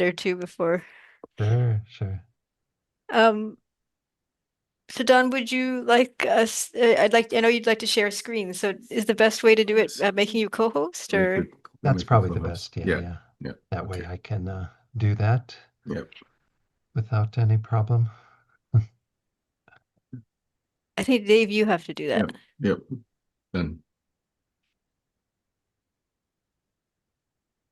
or two before. Sure, sure. Um, so Don, would you like us? I know you'd like to share a screen. So is the best way to do it making you co-host Make or? it That's make your probably the co-host. best. Yeah, Yeah. yeah. Yeah. That way Okay. I can do that Yep. without any problem. I think Dave, you have to do that. Yep. Yep. Done.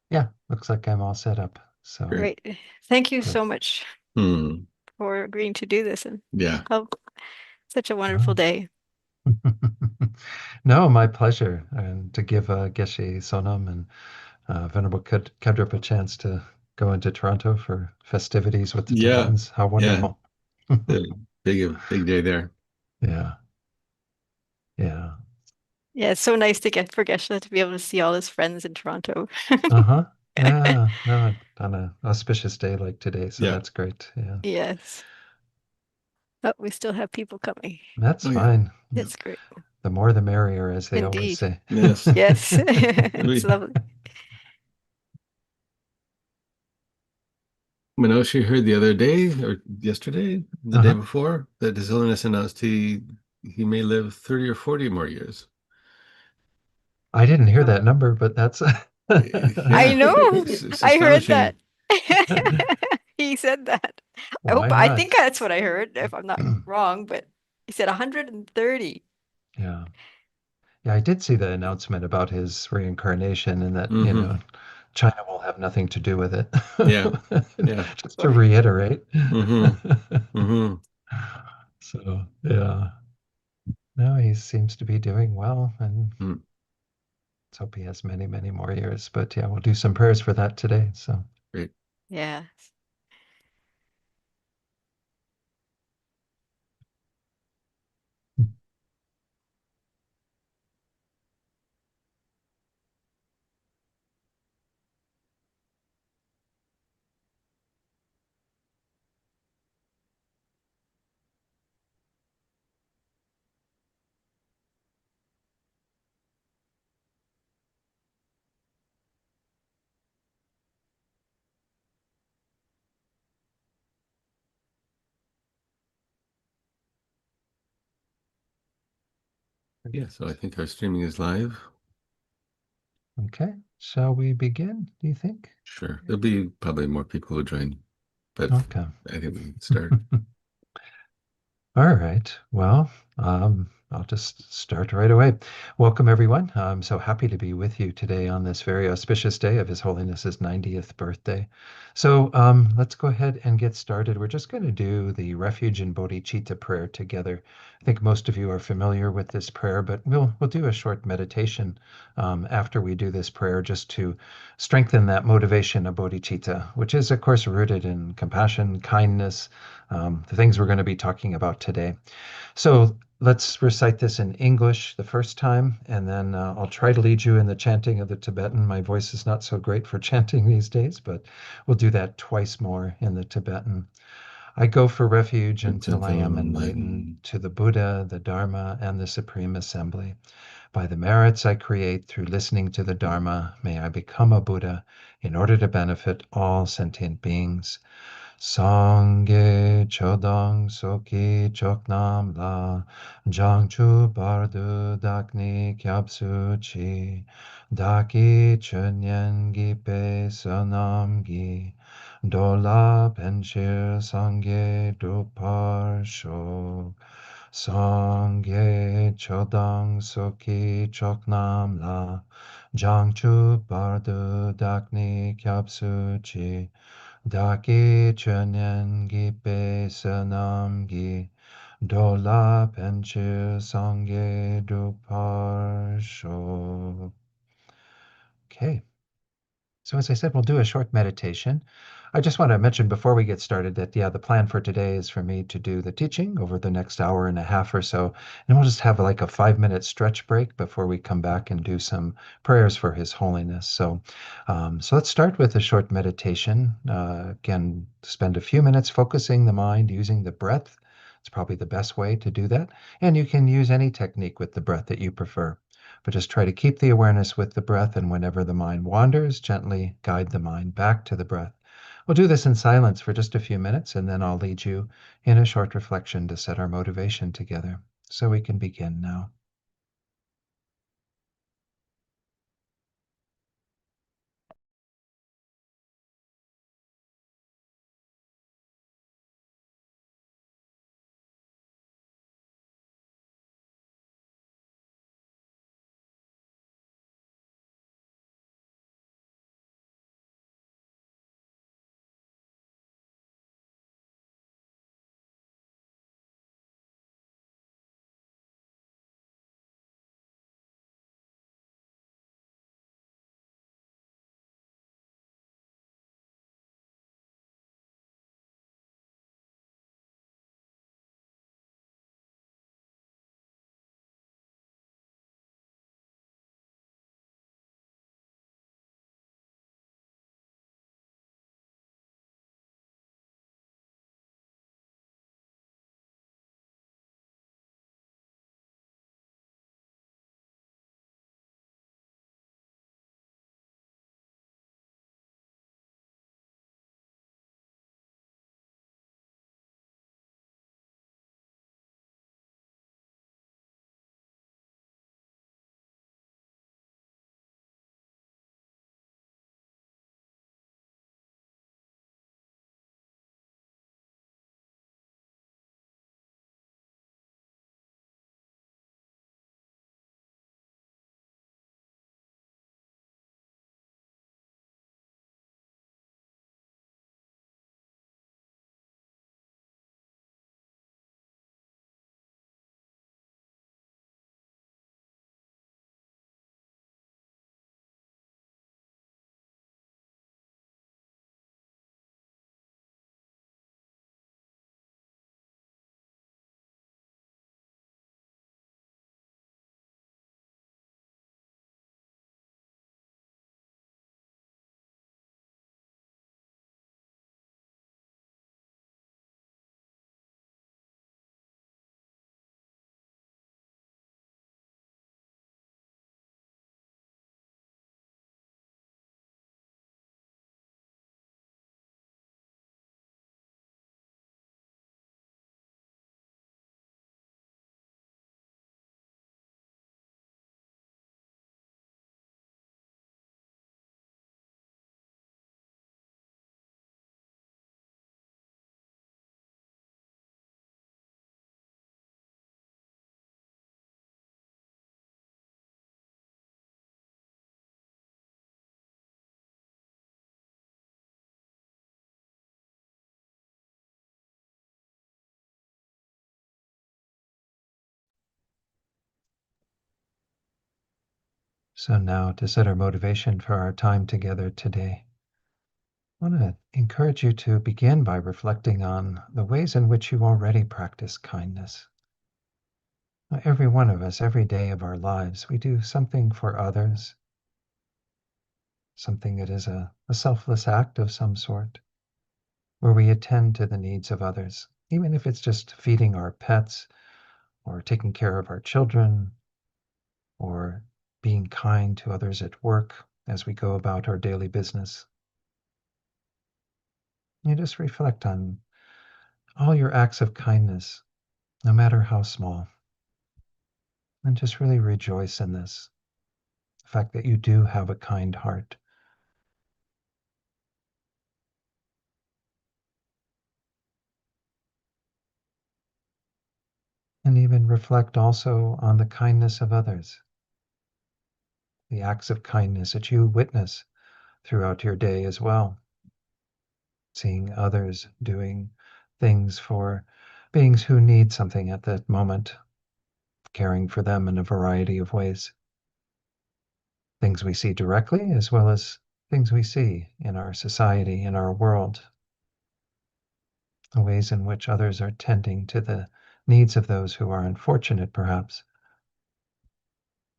Yeah, looks like I'm all set up. So Great. Great. Thank you good. so much Hmm. for agreeing to do this and Yeah. oh, such a wonderful Oh. day. No, my pleasure. And to give Geshe Sonam and Venerable Kadrup a chance to go into Toronto for festivities with the Yeah. Tibetans. How Yeah. wonderful. The big day there. Yeah, yeah. Yeah, it's so nice to get for Geshe to be able to see all his friends in Toronto. Uh-huh. Yeah, no, on a auspicious day like today, so Yeah. that's great. Yeah. Yes. But we still have people coming. That's Oh yeah. fine. Yeah. It's great. The more the merrier, as they always Indeed. say. Yes. Yes. It's We lovely. Minoshi heard the other day or yesterday, the day Uh-huh. before, that His Holiness announced he may live 30 or 40 more years. I didn't hear Oh, that number, but that's I Yeah. know. It's I heard astonishing. that. He said that. why I not? think that's what I heard, if I'm not wrong, but he said 130. Yeah. Yeah, I did see the announcement about his reincarnation and that, Hmm. China will have nothing to do with it. Yeah. Yeah. Just to reiterate. Hmm. Hmm. So, yeah. No, he seems to be doing well, and let's hope he has many, many more years. But yeah, we'll do some prayers for that today. So, Great. Yeah. Yeah, so I think our streaming is live. okay. Shall we begin, do you think? Sure. There'll be probably more people who join, but Okay. I think we can start. All right. Well, I'll just start right away. Welcome, everyone. I'm so happy to be with you today on this very auspicious day of His Holiness's 90th birthday. So let's go ahead and get started. We're just going to do the Refuge and Bodhicitta prayer together. I think most of you are familiar with this prayer, but we'll do a short meditation after we do this prayer just to strengthen that motivation of bodhicitta, which is, of course, rooted in compassion, kindness, the things we're going to be talking about today. So let's recite this in English the first time, and then I'll try to lead you in the chanting of the Tibetan. My voice is not so great for chanting these days, but we'll do that twice more in the Tibetan. I go for refuge until I am Until enlightened enlightened. to the Buddha, the Dharma, and the Supreme Assembly. By the merits I create through listening to the Dharma, may I become a Buddha in order to benefit all sentient beings. Sangye chodang soki choknam la jangchu bardu dakni kyapsu chi daki chunyen gi pe sanam gi dola penshir sangye dupar shok Sangye chodang soki choknam la jangchu bardu dakni kyapsu chi Daki chenen gi pe sanam gi dola penchir sangye duparsho. Okay. So as I said, we'll do a short meditation. I just want to mention before we get started that, yeah, the plan for today is for me to do the teaching over the next hour and a half or so. And we'll just have like a 5 minute stretch break before we come back and do some prayers for His Holiness. So let's start with a short meditation. Again, spend a few minutes focusing the mind using the breath. It's probably the best way to do that. And you can use any technique with the breath that you prefer. But just try to keep the awareness with the breath, and whenever the mind wanders, gently guide the mind back to the breath We'll do this in silence for just a few minutes, and then I'll lead you in a short reflection to set our motivation together. So we can begin now. So now, to set our motivation for our time together today, I want to encourage you to begin by reflecting on the ways in which you already practice kindness. Every one of us, every day of our lives, we do something for others, something that is a selfless act of some sort, where we attend to the needs of others, even if it's just feeding our pets or taking care of our children or being kind to others at work as we go about our daily business. You just reflect on all your acts of kindness, no matter how small, and just really rejoice in this, the fact that you do have a kind heart. And even reflect also on the kindness of others, the acts of kindness that you witness throughout your day as well. Seeing others doing things for beings who need something at that moment, caring for them in a variety of ways. Things we see directly as well as things we see in our society, in our world, the ways in which others are tending to the needs of those who are unfortunate, perhaps.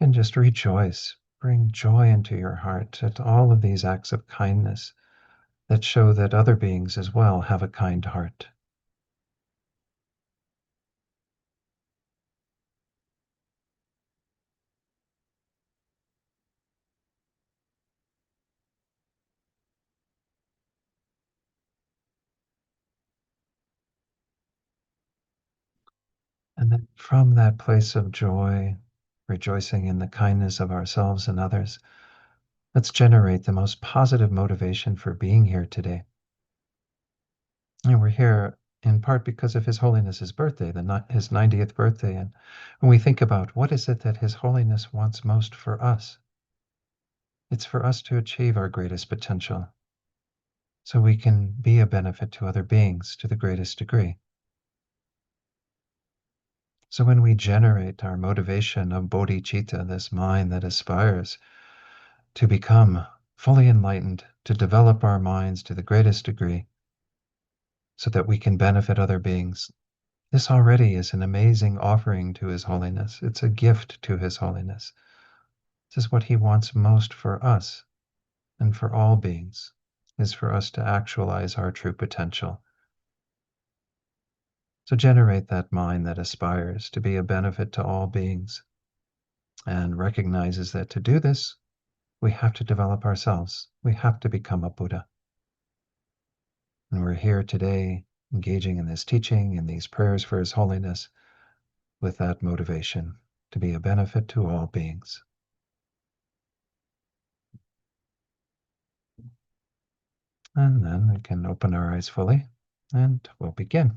And just rejoice, bring joy into your heart at all of these acts of kindness that show that other beings as well have a kind heart. And then from that place of joy, rejoicing in the kindness of ourselves and others, let's generate the most positive motivation for being here today. And we're here in part because of His Holiness's birthday, his 90th birthday. And when we think about what is it that His Holiness wants most for us, it's for us to achieve our greatest potential so we can be a benefit to other beings to the greatest degree. So when we generate our motivation of bodhicitta, this mind that aspires to become fully enlightened, to develop our minds to the greatest degree so that we can benefit other beings, this already is an amazing offering to His Holiness. It's a gift to His Holiness. This is what He wants most for us and for all beings, is for us to actualize our true potential. So generate that mind that aspires to be a benefit to all beings and recognizes that to do this, we have to develop ourselves. We have to become a Buddha. And we're here today engaging in this teaching, in these prayers for His Holiness, with that motivation to be a benefit to all beings. And then we can open our eyes fully and we'll begin.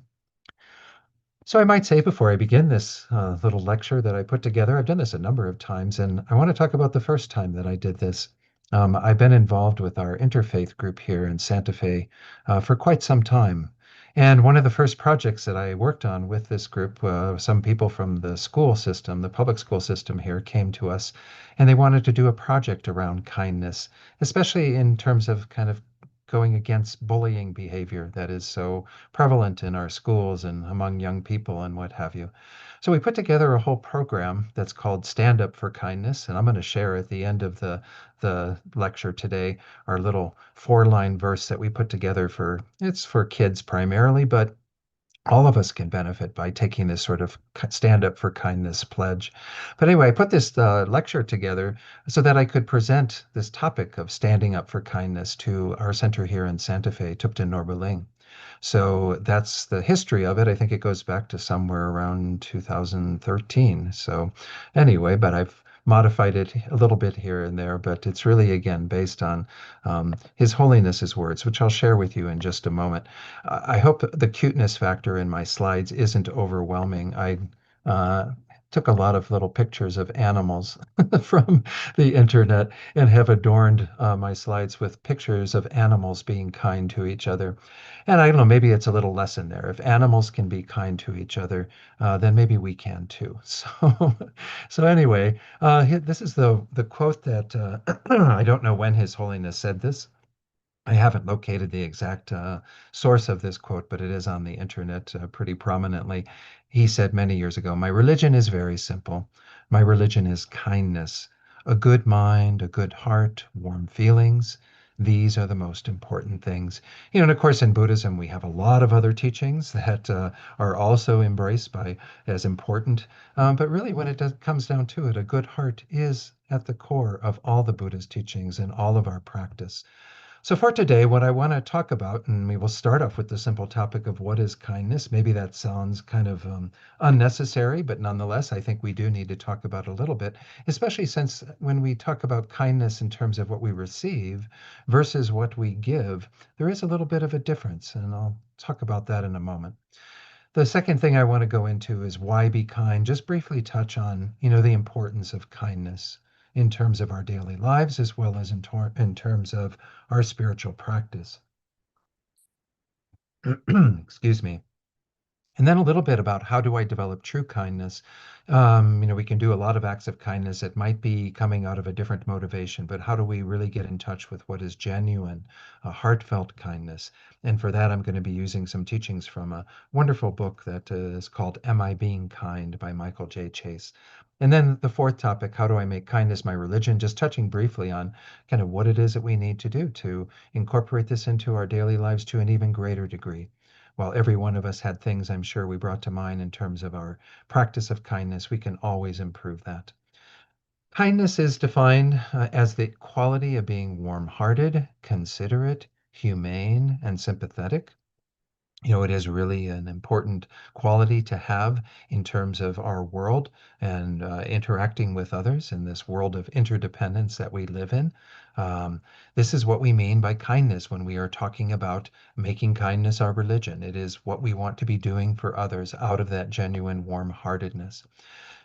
So I might say before I begin this little lecture that I put together, I've done this a number of times, and I want to talk about the first time that I did this. I've been involved with our interfaith group here in Santa Fe for quite some time. And one of the first projects that I worked on with this group, some people from the school system, the public school system here, came to us and they wanted to do a project around kindness, especially in terms of kind of going against bullying behavior that is so prevalent in our schools and among young people and what have you. So we put together a whole program that's called Stand Up for Kindness, and I'm going to share at the end of the lecture today our little 4-line verse that we put together it's for kids primarily, but all of us can benefit by taking this sort of stand up for kindness pledge. But anyway, I put this lecture together so that I could present this topic of standing up for kindness to our center here in Santa Fe, Tupten Norberling. So that's the history of it. I think it goes back to somewhere around 2013. So anyway, but I've modified it a little bit here and there, but it's really, again, based on His Holiness's words, which I'll share with you in just a moment. I hope the cuteness factor in my slides isn't overwhelming. I uh, took a lot of little pictures of animals from the internet and have adorned my slides with pictures of animals being kind to each other. And I don't know, maybe it's a little lesson there. If animals can be kind to each other, then maybe we can too. So anyway, this is the quote that I don't know when His Holiness said this. I haven't located the exact source of this quote, but it is on the internet pretty prominently. He said many years ago, "My religion is very simple. My religion is kindness, a good mind, a good heart, warm feelings. These are the most important things." And of course, in Buddhism, we have a lot of other teachings that are also embraced by as important. But really, when comes down to it, a good heart is at the core of all the Buddha's teachings and all of our practice. So, for today, what I want to talk about, and we will start off with the simple topic of what is kindness. Maybe that sounds kind of unnecessary, but nonetheless, I think we do need to talk about it a little bit, especially since when we talk about kindness in terms of what we receive versus what we give, there is a little bit of a difference, and I'll talk about that in a moment. The second thing I want to go into is why be kind. Just briefly touch on, the importance of kindness in terms of our daily lives as well as in terms of our spiritual practice. Excuse me. And then a little bit about how do I develop true kindness. We can do a lot of acts of kindness. It might be coming out of a different motivation, but how do we really get in touch with what is genuine, a heartfelt kindness? And for that, I'm going to be using some teachings from a wonderful book that is called Am I Being Kind by Michael J. Chase. And then the fourth topic, how do I make kindness my religion? Just touching briefly on kind of what it is that we need to do to incorporate this into our daily lives to an even greater degree. While every one of us had things I'm sure we brought to mind in terms of our practice of kindness, we can always improve that. Kindness is defined as the quality of being warm hearted, considerate, humane, and sympathetic. It is really an important quality to have in terms of our world and interacting with others in this world of interdependence that we live in. Um, this is what we mean by kindness when we are talking about making kindness our religion. It is what we want to be doing for others out of that genuine warm-heartedness.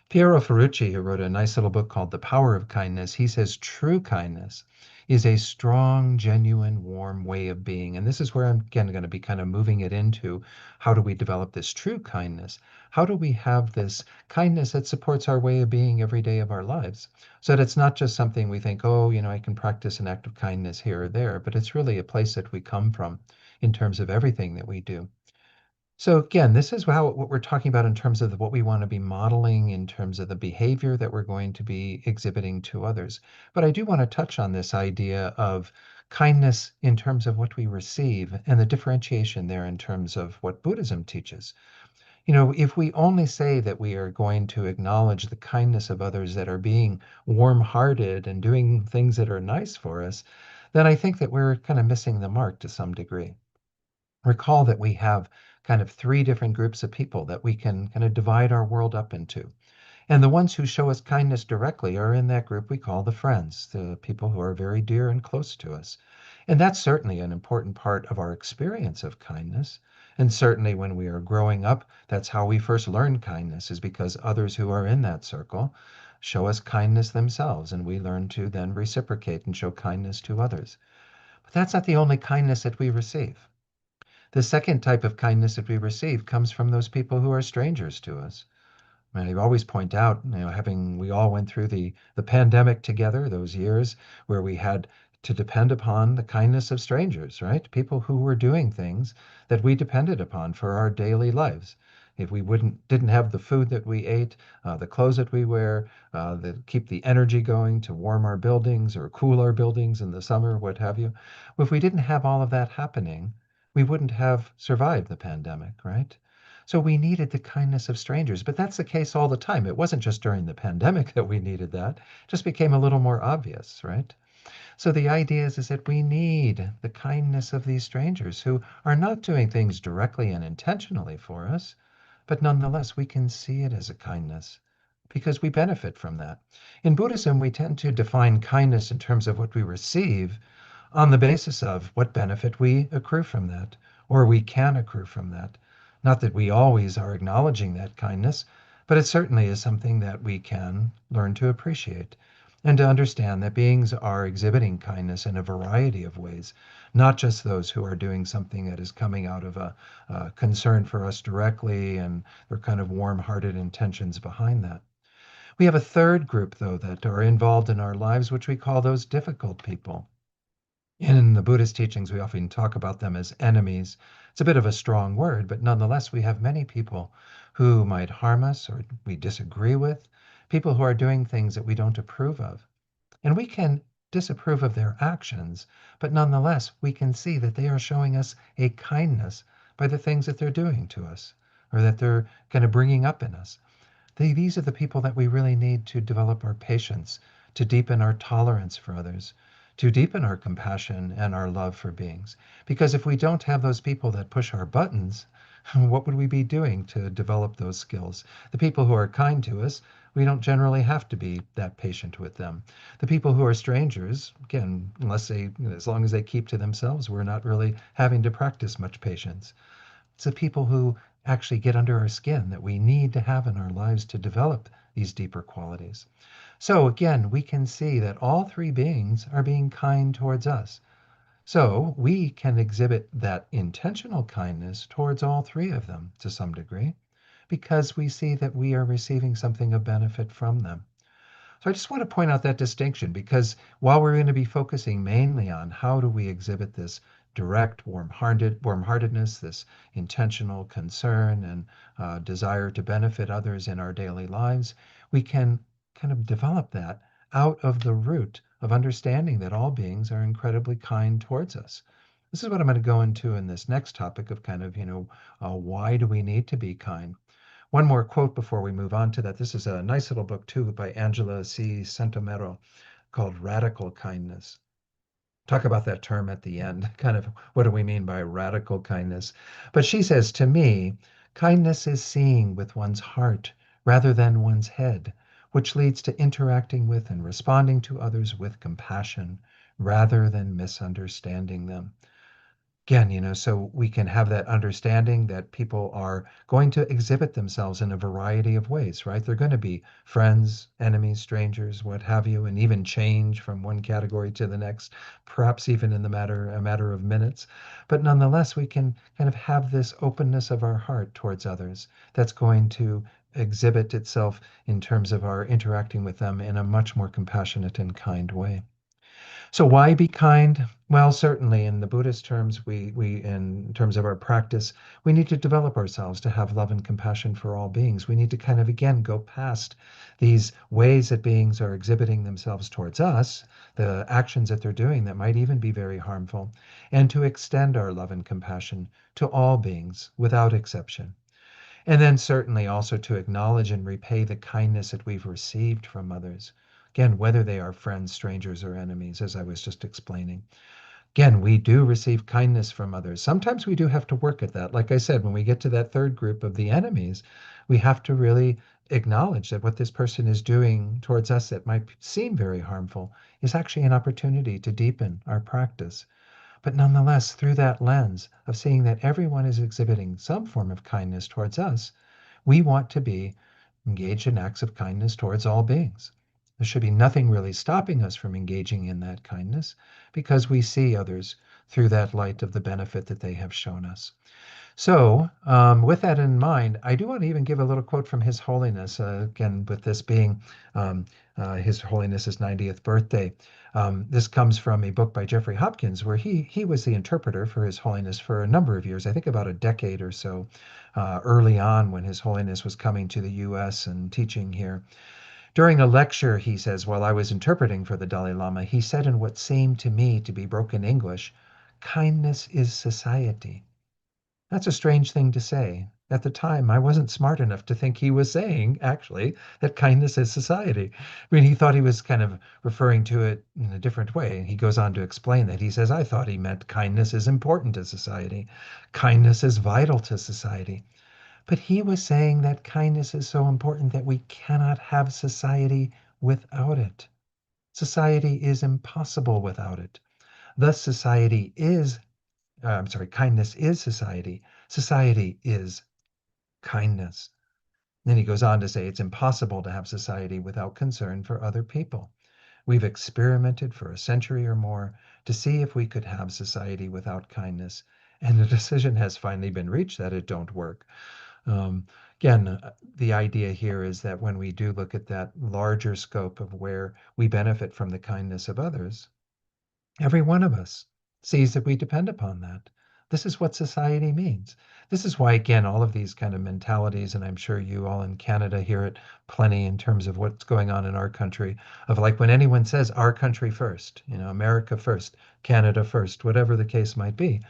Piero Ferrucci, who wrote a nice little book called The Power of Kindness, he says true kindness is a strong, genuine, warm way of being. And this is where I'm again going to be kind of moving it into how do we develop this true kindness? How do we have this kindness that supports our way of being every day of our lives? So that it's not just something we think, oh, I can practice an act of kindness here or there, but it's really a place that we come from in terms of everything that we do. So again, this is what we're talking about in terms of what we want to be modeling in terms of the behavior that we're going to be exhibiting to others. But I do want to touch on this idea of kindness in terms of what we receive and the differentiation there in terms of what Buddhism teaches. If we only say that we are going to acknowledge the kindness of others that are being warm-hearted and doing things that are nice for us, then I think that we're kind of missing the mark to some degree. Recall that we have kind of three different groups of people that we can kind of divide our world up into. And the ones who show us kindness directly are in that group we call the friends, the people who are very dear and close to us. And that's certainly an important part of our experience of kindness. And certainly when we are growing up, that's how we first learn kindness, is because others who are in that circle show us kindness themselves, and we learn to then reciprocate and show kindness to others. But that's not the only kindness that we receive. The second type of kindness that we receive comes from those people who are strangers to us. And I always point out, having we all went through the pandemic together, those years where we had to depend upon the kindness of strangers, right? People who were doing things that we depended upon for our daily lives. If we didn't have the food that we ate, the clothes that we wear, that keep the energy going to warm our buildings or cool our buildings in the summer, what have you. If we didn't have all of that happening, we wouldn't have survived the pandemic, right? So we needed the kindness of strangers, but that's the case all the time. It wasn't just during the pandemic that we needed that. It just became a little more obvious, right? So the idea is that we need the kindness of these strangers who are not doing things directly and intentionally for us, but nonetheless we can see it as a kindness because we benefit from that. In Buddhism, we tend to define kindness in terms of what we receive on the basis of what benefit we accrue from that, or we can accrue from that. Not that we always are acknowledging that kindness, but it certainly is something that we can learn to appreciate and to understand that beings are exhibiting kindness in a variety of ways, not just those who are doing something that is coming out of a concern for us directly and their kind of warm-hearted intentions behind that. We have a third group, though, that are involved in our lives, which we call those difficult people. In the Buddhist teachings, we often talk about them as enemies. It's a bit of a strong word, but nonetheless, we have many people who might harm us or we disagree with, people who are doing things that we don't approve of. And we can disapprove of their actions, but nonetheless, we can see that they are showing us a kindness by the things that they're doing to us or that they're kind of bringing up in us. These are the people that we really need to develop our patience, to deepen our tolerance for others, to deepen our compassion and our love for beings. Because if we don't have those people that push our buttons, what would we be doing to develop those skills? The people who are kind to us, we don't generally have to be that patient with them. The people who are strangers, again, as long as they keep to themselves, we're not really having to practice much patience. It's the people who actually get under our skin that we need to have in our lives to develop these deeper qualities. So again, we can see that all three beings are being kind towards us. So we can exhibit that intentional kindness towards all three of them to some degree because we see that we are receiving something of benefit from them. So I just want to point out that distinction because while we're going to be focusing mainly on how do we exhibit this direct warm-heartedness, this intentional concern and desire to benefit others in our daily lives, we can kind of develop that out of the root of understanding that all beings are incredibly kind towards us. This is what I'm going to go into in this next topic of kind of, why do we need to be kind? One more quote before we move on to that. This is a nice little book, too, by Angela C. Centomero called Radical Kindness. talk about that term at the end, kind of what do we mean by radical kindness. But she says, to me, kindness is seeing with one's heart rather than one's head, which leads to interacting with and responding to others with compassion rather than misunderstanding them. Again, so we can have that understanding that people are going to exhibit themselves in a variety of ways, right? They're going to be friends, enemies, strangers, what have you, and even change from one category to the next, perhaps even in a matter of minutes. But nonetheless, we can kind of have this openness of our heart towards others that's going to exhibit itself in terms of our interacting with them in a much more compassionate and kind way. So why be kind? Well, certainly in the Buddhist terms, we in terms of our practice, we need to develop ourselves to have love and compassion for all beings. We need to kind of again go past these ways that beings are exhibiting themselves towards us, the actions that they're doing that might even be very harmful, and to extend our love and compassion to all beings without exception. And then certainly also to acknowledge and repay the kindness that we've received from others. Again, whether they are friends, strangers, or enemies, as I was just explaining. Again, we do receive kindness from others. Sometimes we do have to work at that. Like I said, when we get to that third group of the enemies, we have to really acknowledge that what this person is doing towards us that might seem very harmful is actually an opportunity to deepen our practice. But nonetheless, through that lens of seeing that everyone is exhibiting some form of kindness towards us, we want to be engaged in acts of kindness towards all beings. There should be nothing really stopping us from engaging in that kindness because we see others through that light of the benefit that they have shown us. So, with that in mind, I do want to even give a little quote from His Holiness, again, with this being um, His Holiness's 90th birthday. This comes from a book by Jeffrey Hopkins, where he was the interpreter for His Holiness for a number of years, I think about a decade or so, early on when His Holiness was coming to the U.S. and teaching here. During a lecture, he says, while I was interpreting for the Dalai Lama, he said in what seemed to me to be broken English, kindness is society. That's a strange thing to say. At the time, I wasn't smart enough to think he was saying, actually, that kindness is society. I mean, he thought he was kind of referring to it in a different way. He goes on to explain that. He says, I thought he meant kindness is important to society. Kindness is vital to society. But he was saying that kindness is so important that we cannot have society without it. Society is impossible without it. Thus, kindness is society. Society is kindness. Then he goes on to say it's impossible to have society without concern for other people. We've experimented for a century or more to see if we could have society without kindness, and the decision has finally been reached that it don't work. Um, the idea here is that when we do look at that larger scope of where we benefit from the kindness of others, every one of us sees that we depend upon that. This is what society means. This is why, again, all of these kind of mentalities, and I'm sure you all in Canada hear it plenty in terms of what's going on in our country, of like when anyone says our country first, America first, Canada first, whatever the case might be,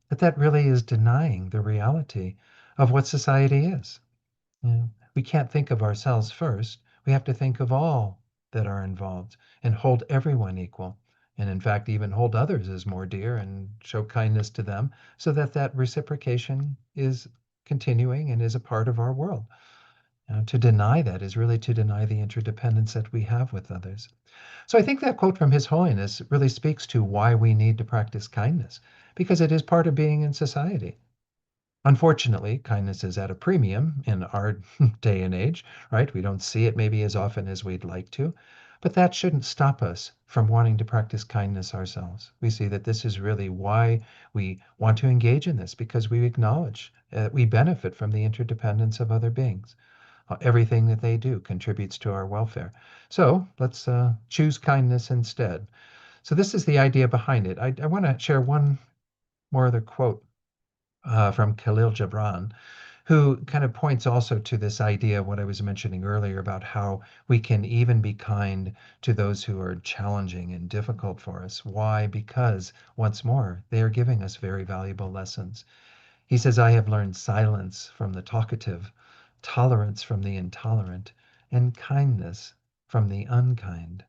that really is denying the reality of what society is. We can't think of ourselves first. We have to think of all that are involved and hold everyone equal. And in fact, even hold others as more dear and show kindness to them so that that reciprocation is continuing and is a part of our world. To deny that is really to deny the interdependence that we have with others. So I think that quote from His Holiness really speaks to why we need to practice kindness, because it is part of being in society. Unfortunately, kindness is at a premium in our day and age, right? We don't see it maybe as often as we'd like to, but that shouldn't stop us from wanting to practice kindness ourselves. We see that this is really why we want to engage in this, because we acknowledge that we benefit from the interdependence of other beings. Everything that they do contributes to our welfare. So let's choose kindness instead. So this is the idea behind it. I want to share one more other quote from Khalil Gibran, who kind of points also to this idea of what I was mentioning earlier about how we can even be kind to those who are challenging and difficult for us. Why? Because, once more, they are giving us very valuable lessons. He says, I have learned silence from the talkative, tolerance from the intolerant, and kindness from the unkind.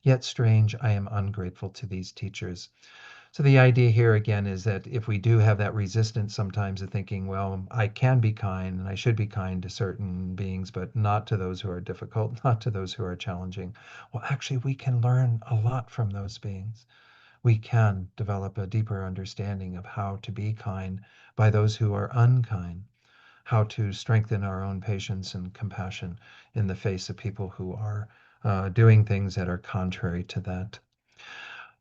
Yet strange, I am ungrateful to these teachers. So the idea here again is that if we do have that resistance sometimes of thinking, well, I can be kind and I should be kind to certain beings, but not to those who are difficult, not to those who are challenging. Well, actually, we can learn a lot from those beings. We can develop a deeper understanding of how to be kind by those who are unkind, how to strengthen our own patience and compassion in the face of people who are doing things that are contrary to that.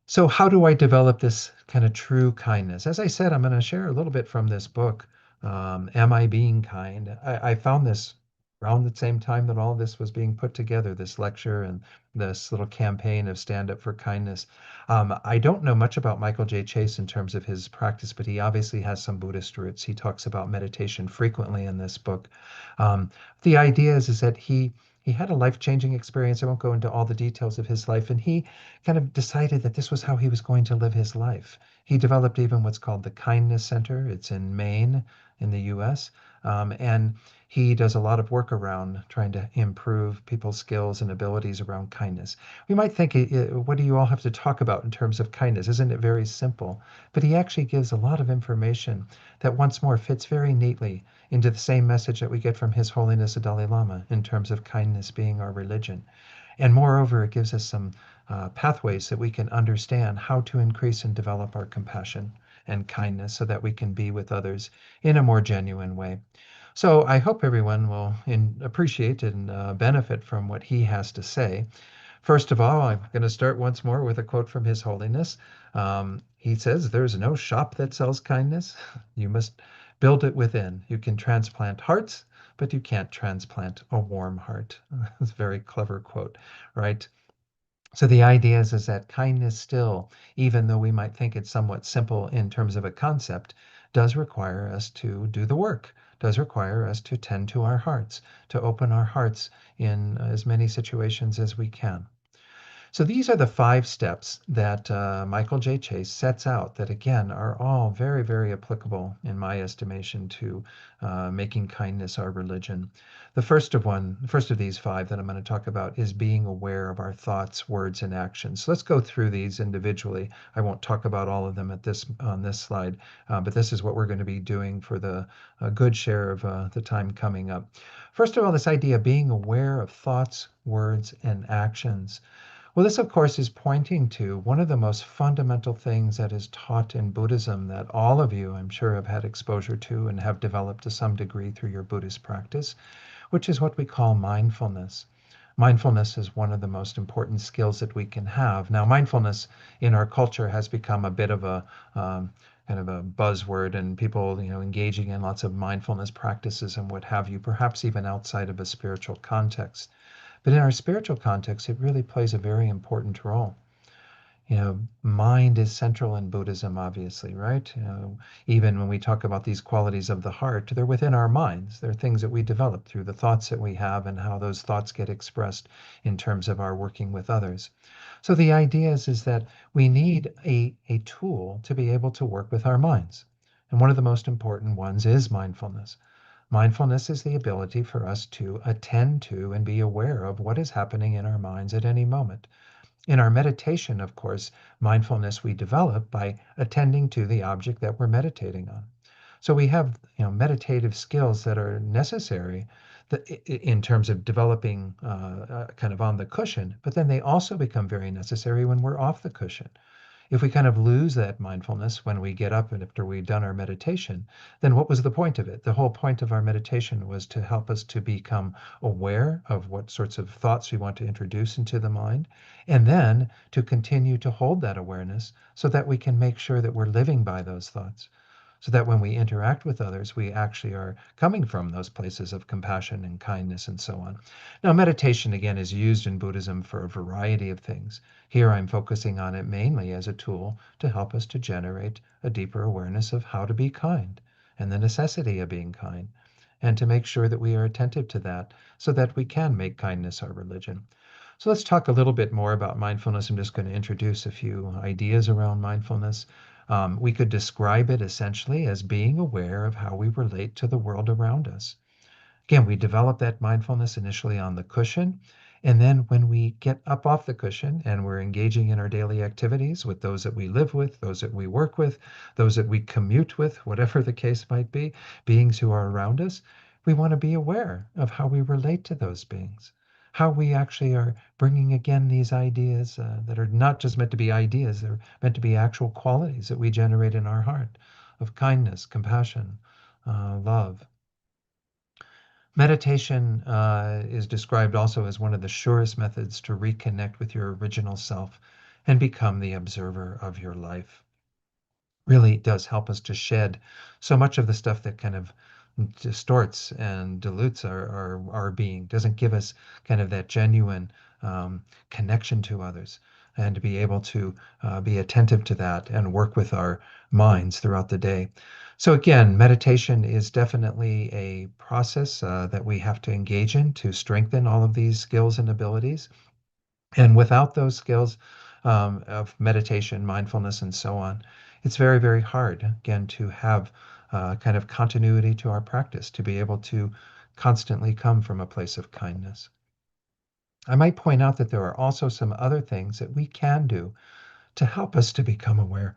So, how do I develop this kind of true kindness? As I said, I'm going to share a little bit from this book. Am I Being Kind? I found this around the same time that all this was being put together, this lecture and this little campaign of Stand Up for Kindness. I don't know much about Michael J. Chase in terms of his practice, but he obviously has some Buddhist roots. He talks about meditation frequently in this book. Um, the idea is that he had a life-changing experience. I won't go into all the details of his life, and he kind of decided that this was how he was going to live his life. He developed even what's called the Kindness Center. It's in Maine in the US. And he does a lot of work around trying to improve people's skills and abilities around kindness. We might think, what do you all have to talk about in terms of kindness? Isn't it very simple? But he actually gives a lot of information that once more fits very neatly into the same message that we get from His Holiness the Dalai Lama in terms of kindness being our religion. And moreover, it gives us some pathways that we can understand how to increase and develop our compassion and kindness so that we can be with others in a more genuine way. So I hope everyone will appreciate and benefit from what he has to say. First of all, I'm going to start once more with a quote from His Holiness. He says, "There's no shop that sells kindness. You must build it within. You can transplant hearts, but you can't transplant a warm heart." That's a very clever quote, right? So the idea is that kindness still, even though we might think it's somewhat simple in terms of a concept, does require us to do the work, does require us to tend to our hearts, to open our hearts in as many situations as we can. So these are the 5 steps that Michael J. Chase sets out that, again, are all very, very applicable, in my estimation, to making kindness our religion. The first of these 5 that I'm going to talk about is being aware of our thoughts, words, and actions. So let's go through these individually. I won't talk about all of them on this slide, but this is what we're going to be doing for the good share of the time coming up. First of all, this idea of being aware of thoughts, words, and actions. Well, this, of course, is pointing to one of the most fundamental things that is taught in Buddhism that all of you, I'm sure, have had exposure to and have developed to some degree through your Buddhist practice, which is what we call mindfulness. Mindfulness is one of the most important skills that we can have. Now, mindfulness in our culture has become a bit of a kind of a buzzword, and people, engaging in lots of mindfulness practices and what have you, perhaps even outside of a spiritual context. But in our spiritual context, it really plays a very important role. Mind is central in Buddhism, obviously, right? Even when we talk about these qualities of the heart, they're within our minds. They're things that we develop through the thoughts that we have and how those thoughts get expressed in terms of our working with others. So the idea is that we need a tool to be able to work with our minds. And one of the most important ones is mindfulness. Mindfulness is the ability for us to attend to and be aware of what is happening in our minds at any moment. In our meditation, of course, mindfulness we develop by attending to the object that we're meditating on. So we have, meditative skills that are necessary in terms of developing kind of on the cushion, but then they also become very necessary when we're off the cushion. If we kind of lose that mindfulness when we get up and after we've done our meditation, then what was the point of it? The whole point of our meditation was to help us to become aware of what sorts of thoughts we want to introduce into the mind, and then to continue to hold that awareness so that we can make sure that we're living by those thoughts. So that when we interact with others, we actually are coming from those places of compassion and kindness and so on. Now, meditation, again, is used in Buddhism for a variety of things. Here I'm focusing on it mainly as a tool to help us to generate a deeper awareness of how to be kind and the necessity of being kind, and to make sure that we are attentive to that so that we can make kindness our religion. So let's talk a little bit more about mindfulness. I'm just going to introduce a few ideas around mindfulness. We could describe it essentially as being aware of how we relate to the world around us. Again, we develop that mindfulness initially on the cushion, And then when we get up off the cushion and we're engaging in our daily activities with those that we live with, those that we work with, those that we commute with, whatever the case might be, beings who are around us, we want to be aware of how we relate to those beings, how we actually are bringing again these ideas that are not just meant to be ideas, they're meant to be actual qualities that we generate in our heart of kindness, compassion, love. Meditation is described also as one of the surest methods to reconnect with your original self and become the observer of your life. Really does help us to shed so much of the stuff that kind of distorts and dilutes our being, doesn't give us kind of that genuine connection to others, and to be able to be attentive to that and work with our minds throughout the day. So again, meditation is definitely a process that we have to engage in to strengthen all of these skills and abilities. And without those skills of meditation, mindfulness, and so on, it's very, very hard, again, to have kind of continuity to our practice, to be able to constantly come from a place of kindness. I might point out that there are also some other things that we can do to help us to become aware.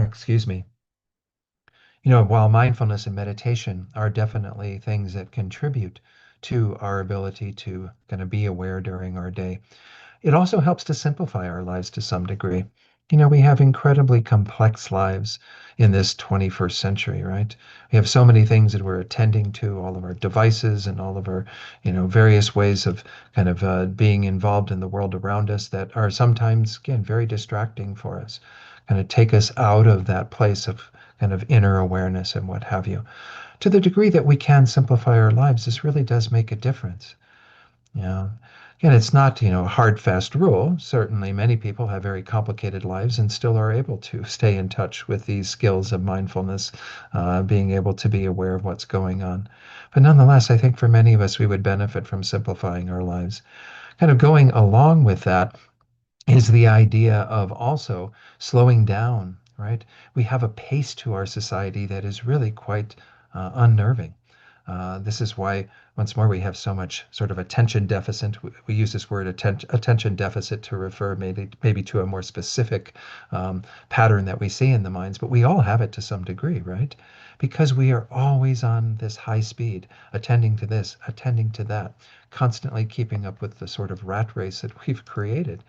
Excuse me. While mindfulness and meditation are definitely things that contribute to our ability to kind of be aware during our day, it also helps to simplify our lives to some degree. We have incredibly complex lives in this 21st century, right? We have so many things that we're attending to, all of our devices and all of our, various ways of kind of being involved in the world around us that are sometimes, again, very distracting for us, kind of take us out of that place of kind of inner awareness and what have you. To the degree that we can simplify our lives, this really does make a difference. Yeah. Again, it's not, a hard, fast rule. Certainly, many people have very complicated lives and still are able to stay in touch with these skills of mindfulness, being able to be aware of what's going on. But nonetheless, I think for many of us, we would benefit from simplifying our lives. Kind of going along with that is the idea of also slowing down, right? We have a pace to our society that is really quite unnerving. This is why, once more, we have so much sort of attention deficit. We use this word attention deficit to refer maybe to a more specific pattern that we see in the minds, but we all have it to some degree, right? Because we are always on this high speed, attending to this, attending to that, constantly keeping up with the sort of rat race that we've created.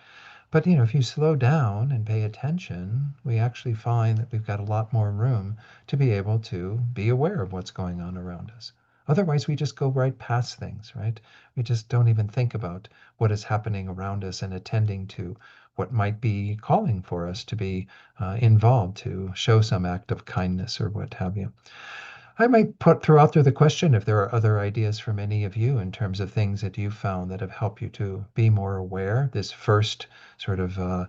But if you slow down and pay attention, we actually find that we've got a lot more room to be able to be aware of what's going on around us. Otherwise, we just go right past things, right? We just don't even think about what is happening around us and attending to what might be calling for us to be involved, to show some act of kindness or what have you. I might throw out there the question if there are other ideas from any of you in terms of things that you've found that have helped you to be more aware. This first sort of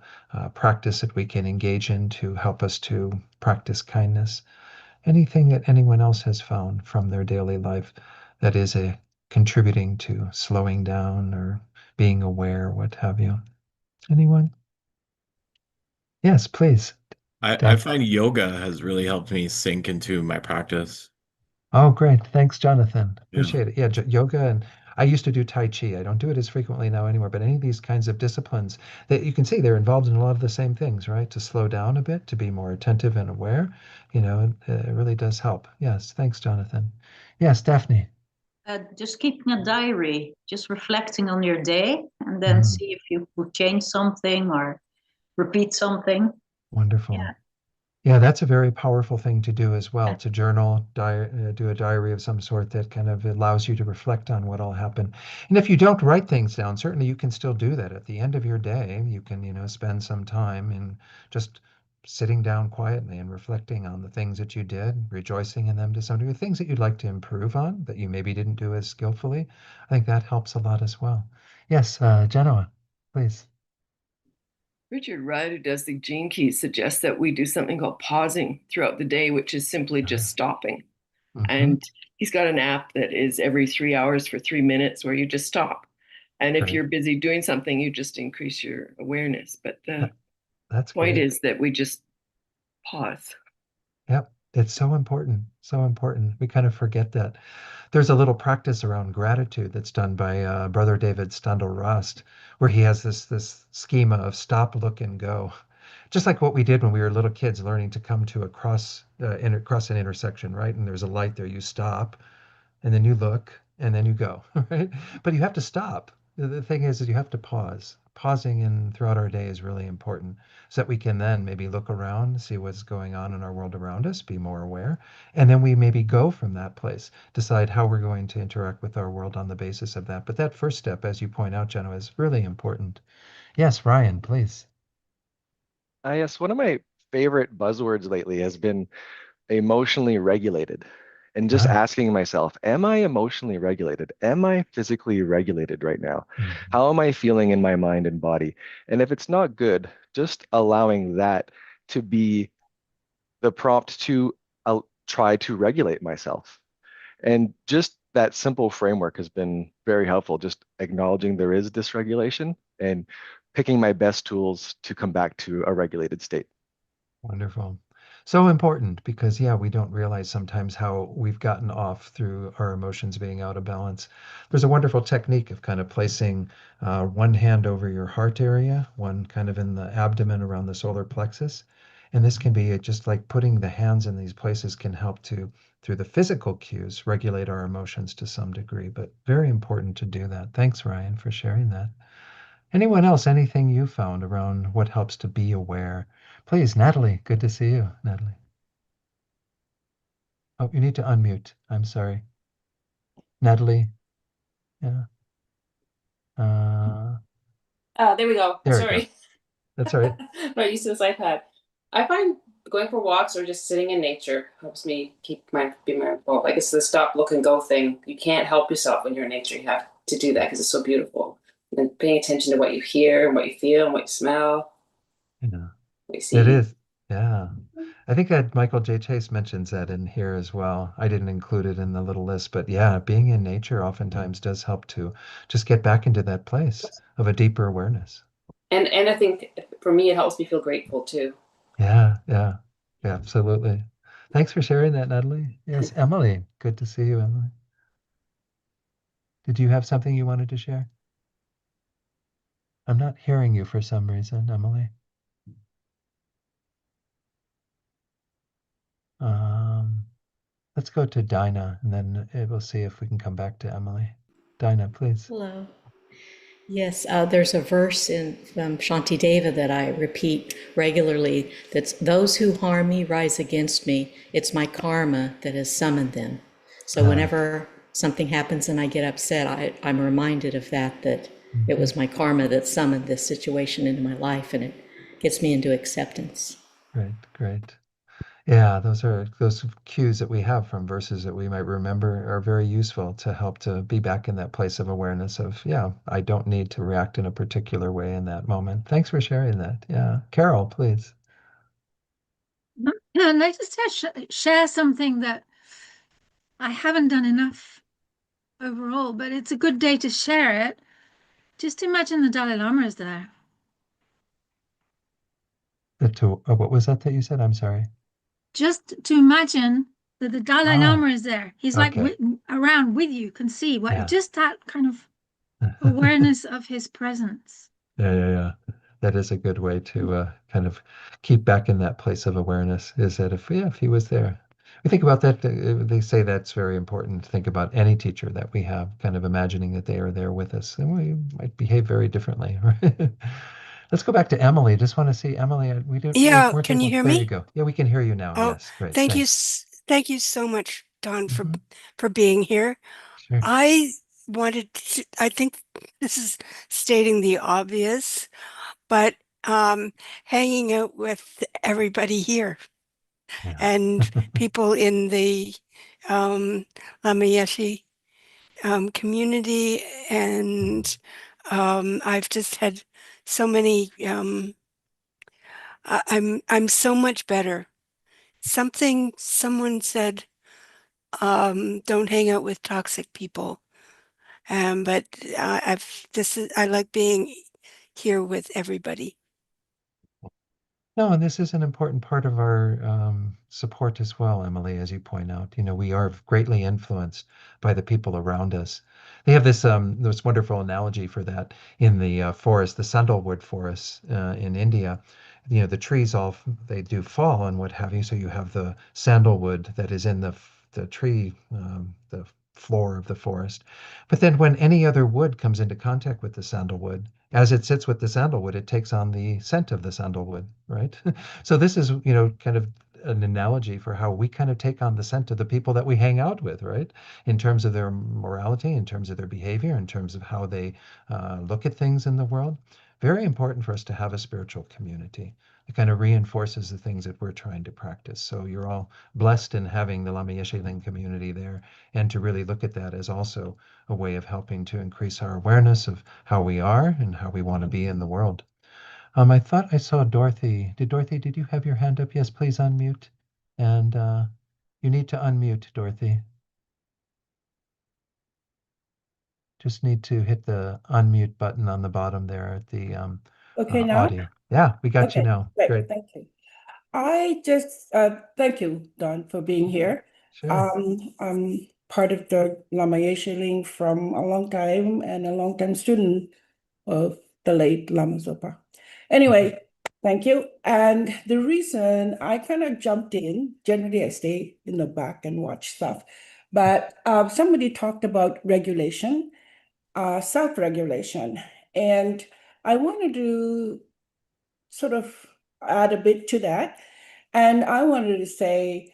practice that we can engage in to help us to practice kindness. Anything that anyone else has found from their daily life that is a contributing to slowing down or being aware, what have you? Anyone? Yes, please, I Dan. find yoga has really helped me sink into my practice. Oh, great. Thanks, Jonathan. Yeah. Appreciate it. Yeah, yoga, and I used to do Tai Chi. I don't do it as frequently now anymore, but any of these kinds of disciplines that you can see they're involved in a lot of the same things, right? To slow down a bit, to be more attentive and aware, it really does help. Yes, thanks, Jonathan. Yes, Daphne. Just keeping a diary, just reflecting on your day, and then Mm, see if you would change something or repeat something. wonderful. Yeah. Yeah, that's a very powerful thing to do as well, Yeah. to journal, do a diary of some sort that kind of allows you to reflect on what all happened. And if you don't write things down, certainly you can still do that. At the end of your day, you can, spend some time in just sitting down quietly and reflecting on the things that you did, rejoicing in them to some degree, things that you'd like to improve on that you maybe didn't do as skillfully. I think that helps a lot as well. Yes, Genoa, please. Richard Rudd, who does the Gene Keys, suggests that we do something called pausing throughout the day, which is simply just stopping. Mm-hmm. And he's got an app that is every 3 hours for 3 minutes where you just stop. And if Great. you're busy doing something, you just increase your awareness. But the That's point great. is that we just pause. Yep. It's so important, so important. We kind of forget that. There's a little practice around gratitude that's done by Brother David Stundle-Rast, where he has this schema of stop, look, and go. Just like what we did when we were little kids, learning to come to a cross an intersection, right? And there's a light there. You stop, and then you look, and then you go, right? But you have to stop. The thing is you have to pause. Pausing in throughout our day is really important so that we can then maybe look around, see what's going on in our world around us, be more aware, and then we maybe go from that place, decide how we're going to interact with our world on the basis of that. But that first step, as you point out, Jenna, is really important. Yes, Ryan, please. Yes, one of my favorite buzzwords lately has been emotionally regulated. And just Ah, asking myself, am I emotionally regulated? Am I physically regulated right now? mhm. How am I feeling in my mind and body? And if it's not good, just allowing that to be the prompt to try to regulate myself. And just that simple framework has been very helpful, just acknowledging there is dysregulation and picking my best tools to come back to a regulated state. Wonderful. So important because, yeah, we don't realize sometimes how we've gotten off through our emotions being out of balance. There's a wonderful technique of kind of placing one hand over your heart area, one kind of in the abdomen around the solar plexus. And this can be just like putting the hands in these places can help to, through the physical cues, regulate our emotions to some degree. But very important to do that. Thanks, Ryan, for sharing that. Anyone else, anything you found around what helps to be aware? Please, Natalie, good to see you, Natalie. Oh, you need to unmute. I'm sorry. Natalie, yeah. Uh, Oh, there we go. there we go. Sorry. That's all right. Not used to this iPad. I find going for walks or just sitting in nature helps me be mindful. Like it's the stop, look, and go thing. You can't help yourself when you're in nature. You have to do that because it's so beautiful. And paying attention to what you hear and what you feel and what you smell, Yeah, what you it see. is. Yeah. I think that Michael J. Chase mentions that in here as well. I didn't include it in the little list, but yeah, being in nature oftentimes does help to just get back into that place of a deeper awareness. And I think for me, it helps me feel grateful too. Yeah, yeah, yeah, absolutely. Thanks for sharing that, Natalie. Yes, Emily, good to see you, Emily. Did you have something you wanted to share? I'm not hearing you for some reason, Emily. Um, let's go to Dinah, and then we'll see if we can come back to Emily. Dinah, please. Hello. Yes, there's a verse in Shantideva that I repeat regularly that's those who harm me rise against me. It's my karma that has summoned them. So Ah, whenever something happens and I get upset, I'm reminded of that it mhm. was my karma that summoned this situation into my life, and it gets me into acceptance. Great, great. Yeah, those cues that we have from verses that we might remember are very useful to help to be back in that place of awareness of, yeah, I don't need to react in a particular way in that moment. Thanks for sharing that. Yeah. Carol, please. And I just share something that I haven't done enough overall, but it's a good day to share it. Just imagine the Dalai Lama is there. What was that you said? I'm sorry. Just to imagine that the Dalai Oh, Lama is there. He's like okay. around with you, can see what Yeah. just that kind of awareness of his presence. Yeah, yeah, yeah. That is a good way to kind of keep back in that place of awareness. Is that if he was there, we think about that. They say that's very important to think about any teacher that we have, kind of imagining that they are there with us, and we might behave very differently. Right? Let's go back to Emily. Just want to see Emily. We Yeah, weren't can you able. hear There you me? go. Yeah, we can hear you now. Oh, Yes, great. thank you. Thanks. Thank you so much, Don, Hmm. for being here. Sure. I I think this is stating the obvious, but hanging out with everybody here Yeah. and people in the Lamayeshi community, and I've just had so many. I'm so much better. Someone said, don't hang out with toxic people. But I like being here with everybody. No, and this is an important part of our support as well, Emily, as you point out. We are greatly influenced by the people around us. They have this wonderful analogy for that in the forest, the sandalwood forest in India. The trees they do fall and what have you. So you have the sandalwood that is in the tree, the floor of the forest. But then when any other wood comes into contact with the sandalwood, as it sits with the sandalwood, it takes on the scent of the sandalwood, right? So this is, kind of an analogy for how we kind of take on the scent of the people that we hang out with, right? In terms of their morality, in terms of their behavior, in terms of how they look at things in the world. Very important for us to have a spiritual community. It kind of reinforces the things that we're trying to practice. So you're all blessed in having the Lama Yeshe Ling community there, and to really look at that as also a way of helping to increase our awareness of how we are and how we want to be in the world. I thought I saw Dorothy. Did you have your hand up? Yes, please unmute. And you need to unmute, Dorothy. Just need to hit the unmute button on the bottom there at the Okay, now? audio. Yeah, we got you Okay, now. great. Great. Thank you. I just thank you, Don, for being here. Sure. I'm part of the Lama Yeshe Ling from a long time and a long time student of the late Lama Zopa. Anyway, thank you. And the reason I kind of jumped in, generally I stay in the back and watch stuff, but somebody talked about regulation, self-regulation, and I wanted to sort of add a bit to that. And I wanted to say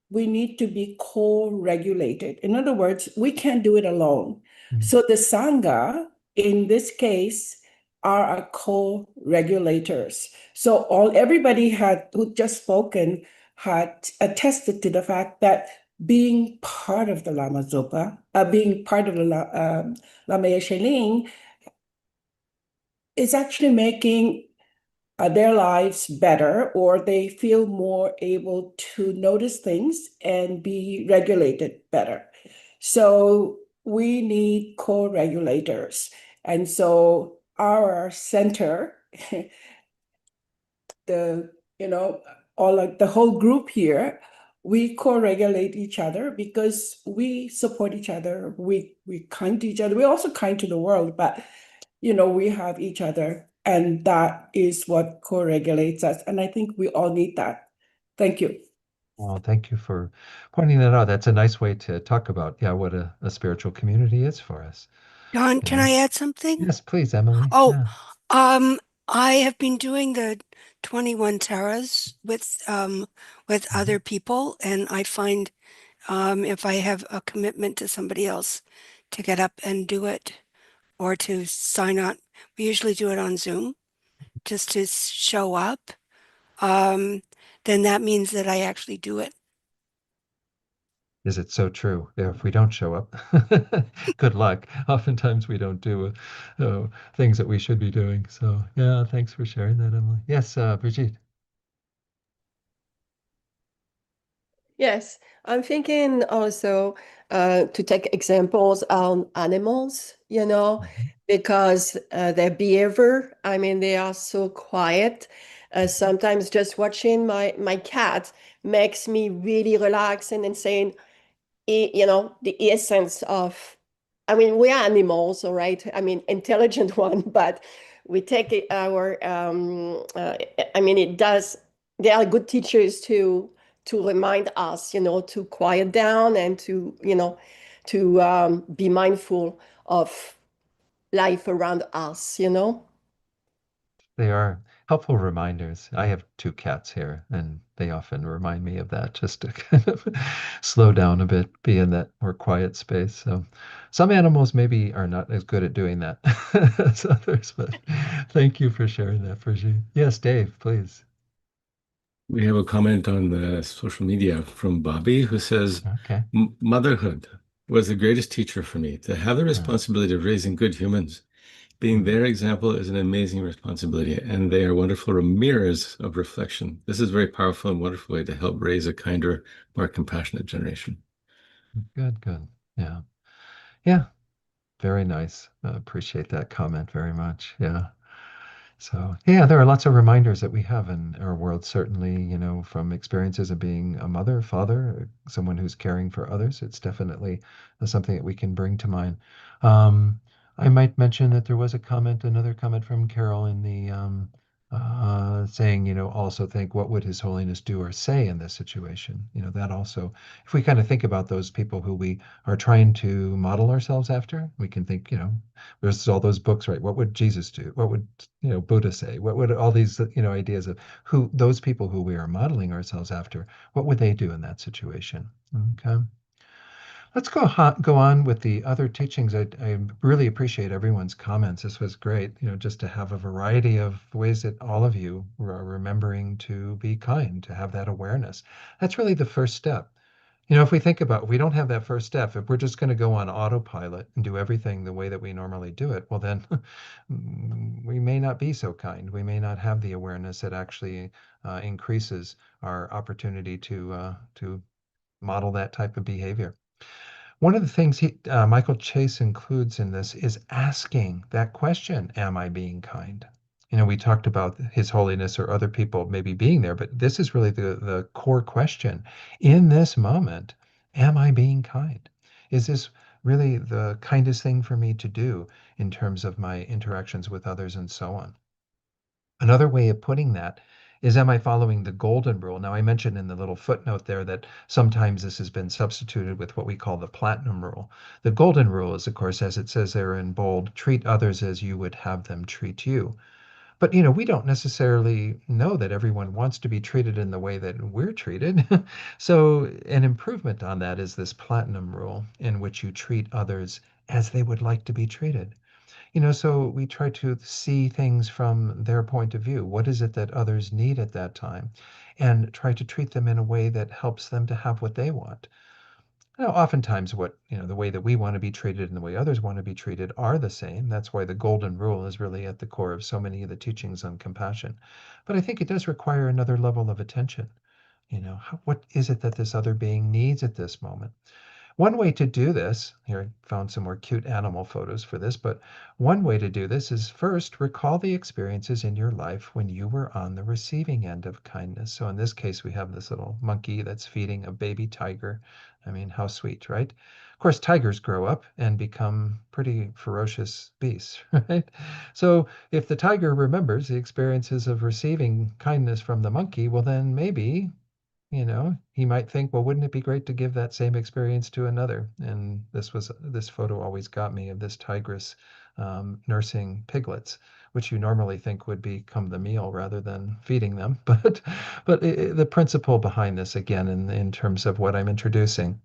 we need to be co-regulated. In other words, we can't do it alone. So the Sangha, in this case, are our co-regulators. So everybody who just spoken had attested to the fact that being part of the Lama Zopa, being part of the Lama Yeshe Ling, is actually making their lives better, or they feel more able to notice things and be regulated better. So we need co-regulators. And so our center, the whole group here, we co-regulate each other because we support each other. We kind to each other. We're also kind to the world, but we have each other, and that is what co-regulates us. And I think we all need that. Thank you. Well, thank you for pointing that out. That's a nice way to talk about, what a spiritual community is for us. Don, can Yeah. I add something? Yes, please, Emily. Oh, Yeah. I have been doing the 21 Taras with other people, and I find if I have a commitment to somebody else to get up and do it or to sign on, we usually do it on Zoom, just to show up, then that means that I actually do it. Is it so true? If we don't show up, good luck. Oftentimes we don't do things that we should be doing. So yeah, thanks for sharing that, Emily. Yes, Brigitte. Yes, I'm thinking also to take examples on animals, because their behavior, I mean, they are so quiet. Sometimes just watching my cat makes me really relax and then saying, the essence of, I mean, we are animals, all right? I mean, intelligent one, but we take I mean, they are good teachers to remind us, to quiet down and to be mindful of life around us. They are helpful reminders. I have two cats here, and they often remind me of that, just to kind of slow down a bit, be in that more quiet space. So some animals maybe are not as good at doing that as others, but thank you for sharing that, Brigitte. Yes, Dave, please. We have a comment on the social media from Bobby who says, Okay. Motherhood was the greatest teacher for me. To have the responsibility of raising good humans, being their example is an amazing responsibility, and they are wonderful mirrors of reflection. This is a very powerful and wonderful way to help raise a kinder, more compassionate generation. Good, good. Yeah. Yeah. Very nice. Appreciate that comment very much. Yeah. So, yeah, there are lots of reminders that we have in our world, certainly, from experiences of being a mother, father, someone who's caring for others. It's definitely something that we can bring to mind. Um, I might mention that there was another comment from Carol in the saying, also think, what would His Holiness do or say in this situation? That also, if we kind of think about those people who we are trying to model ourselves after, we can think, there's all those books, right? What would Jesus do? What would, Buddha say? What would all these, ideas of who those people who we are modeling ourselves after, what would they do in that situation? Okay. Let's go on with the other teachings. I really appreciate everyone's comments. This was great, just to have a variety of ways that all of you are remembering to be kind, to have that awareness. That's really the first step. If we think about, if we don't have that first step, if we're just going to go on autopilot and do everything the way that we normally do it, well, then we may not be so kind. We may not have the awareness that actually increases our opportunity to model that type of behavior. One of the things Michael Chase includes in this is asking that question, am I being kind? We talked about His Holiness or other people maybe being there, but this is really the core question. In this moment, am I being kind? Is this really the kindest thing for me to do in terms of my interactions with others and so on? Another way of putting that is, am I following the golden rule? Now, I mentioned in the little footnote there that sometimes this has been substituted with what we call the platinum rule. The golden rule is, of course, as it says there in bold, treat others as you would have them treat you. But, we don't necessarily know that everyone wants to be treated in the way that we're treated. So an improvement on that is this platinum rule, in which you treat others as they would like to be treated. So we try to see things from their point of view. What is it that others need at that time? And try to treat them in a way that helps them to have what they want. Now, oftentimes the way that we want to be treated and the way others want to be treated are the same. That's why the golden rule is really at the core of so many of the teachings on compassion. But I think it does require another level of attention. What is it that this other being needs at this moment? One way to do this, here I found some more cute animal photos for this, but one way to do this is first recall the experiences in your life when you were on the receiving end of kindness. So in this case, we have this little monkey that's feeding a baby tiger. I mean, how sweet, right? Of course, tigers grow up and become pretty ferocious beasts, right? So if the tiger remembers the experiences of receiving kindness from the monkey, well, then maybe he might think, well, wouldn't it be great to give that same experience to another? And this photo always got me of this tigress nursing piglets, which you normally think would become the meal rather than feeding them. But the principle behind this, again, in terms of what I'm introducing,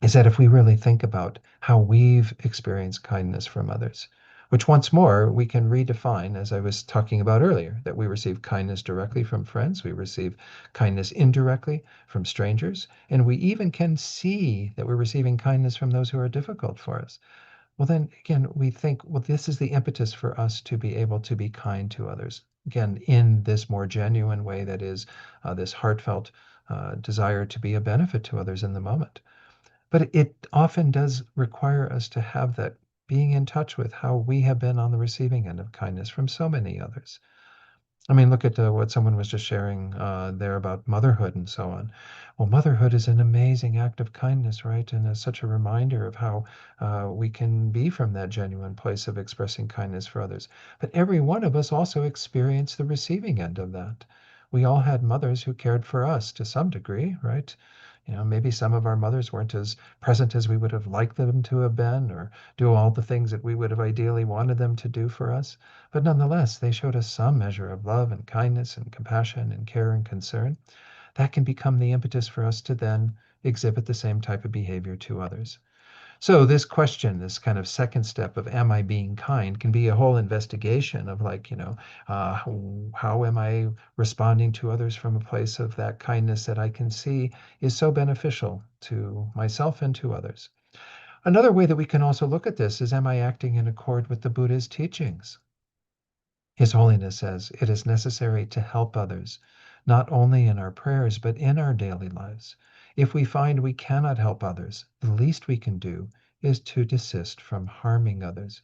is that if we really think about how we've experienced kindness from others, which once more we can redefine, as I was talking about earlier, that we receive kindness directly from friends, we receive kindness indirectly from strangers, and we even can see that we're receiving kindness from those who are difficult for us. Well, then again, we think, well, this is the impetus for us to be able to be kind to others. Again, in this more genuine way that is this heartfelt desire to be a benefit to others in the moment. But it often does require us to have that being in touch with how we have been on the receiving end of kindness from so many others. I mean, look at what someone was just sharing there about motherhood and so on. Well, motherhood is an amazing act of kindness, right? And it's such a reminder of how we can be from that genuine place of expressing kindness for others. But every one of us also experienced the receiving end of that. We all had mothers who cared for us to some degree, right? Maybe some of our mothers weren't as present as we would have liked them to have been, or do all the things that we would have ideally wanted them to do for us. But nonetheless, they showed us some measure of love and kindness and compassion and care and concern. That can become the impetus for us to then exhibit the same type of behavior to others. So this question, this kind of second step of am I being kind, can be a whole investigation of like, how am I responding to others from a place of that kindness that I can see is so beneficial to myself and to others. Another way that we can also look at this is, am I acting in accord with the Buddha's teachings? His Holiness says it is necessary to help others, not only in our prayers, but in our daily lives. If we find we cannot help others, the least we can do is to desist from harming others.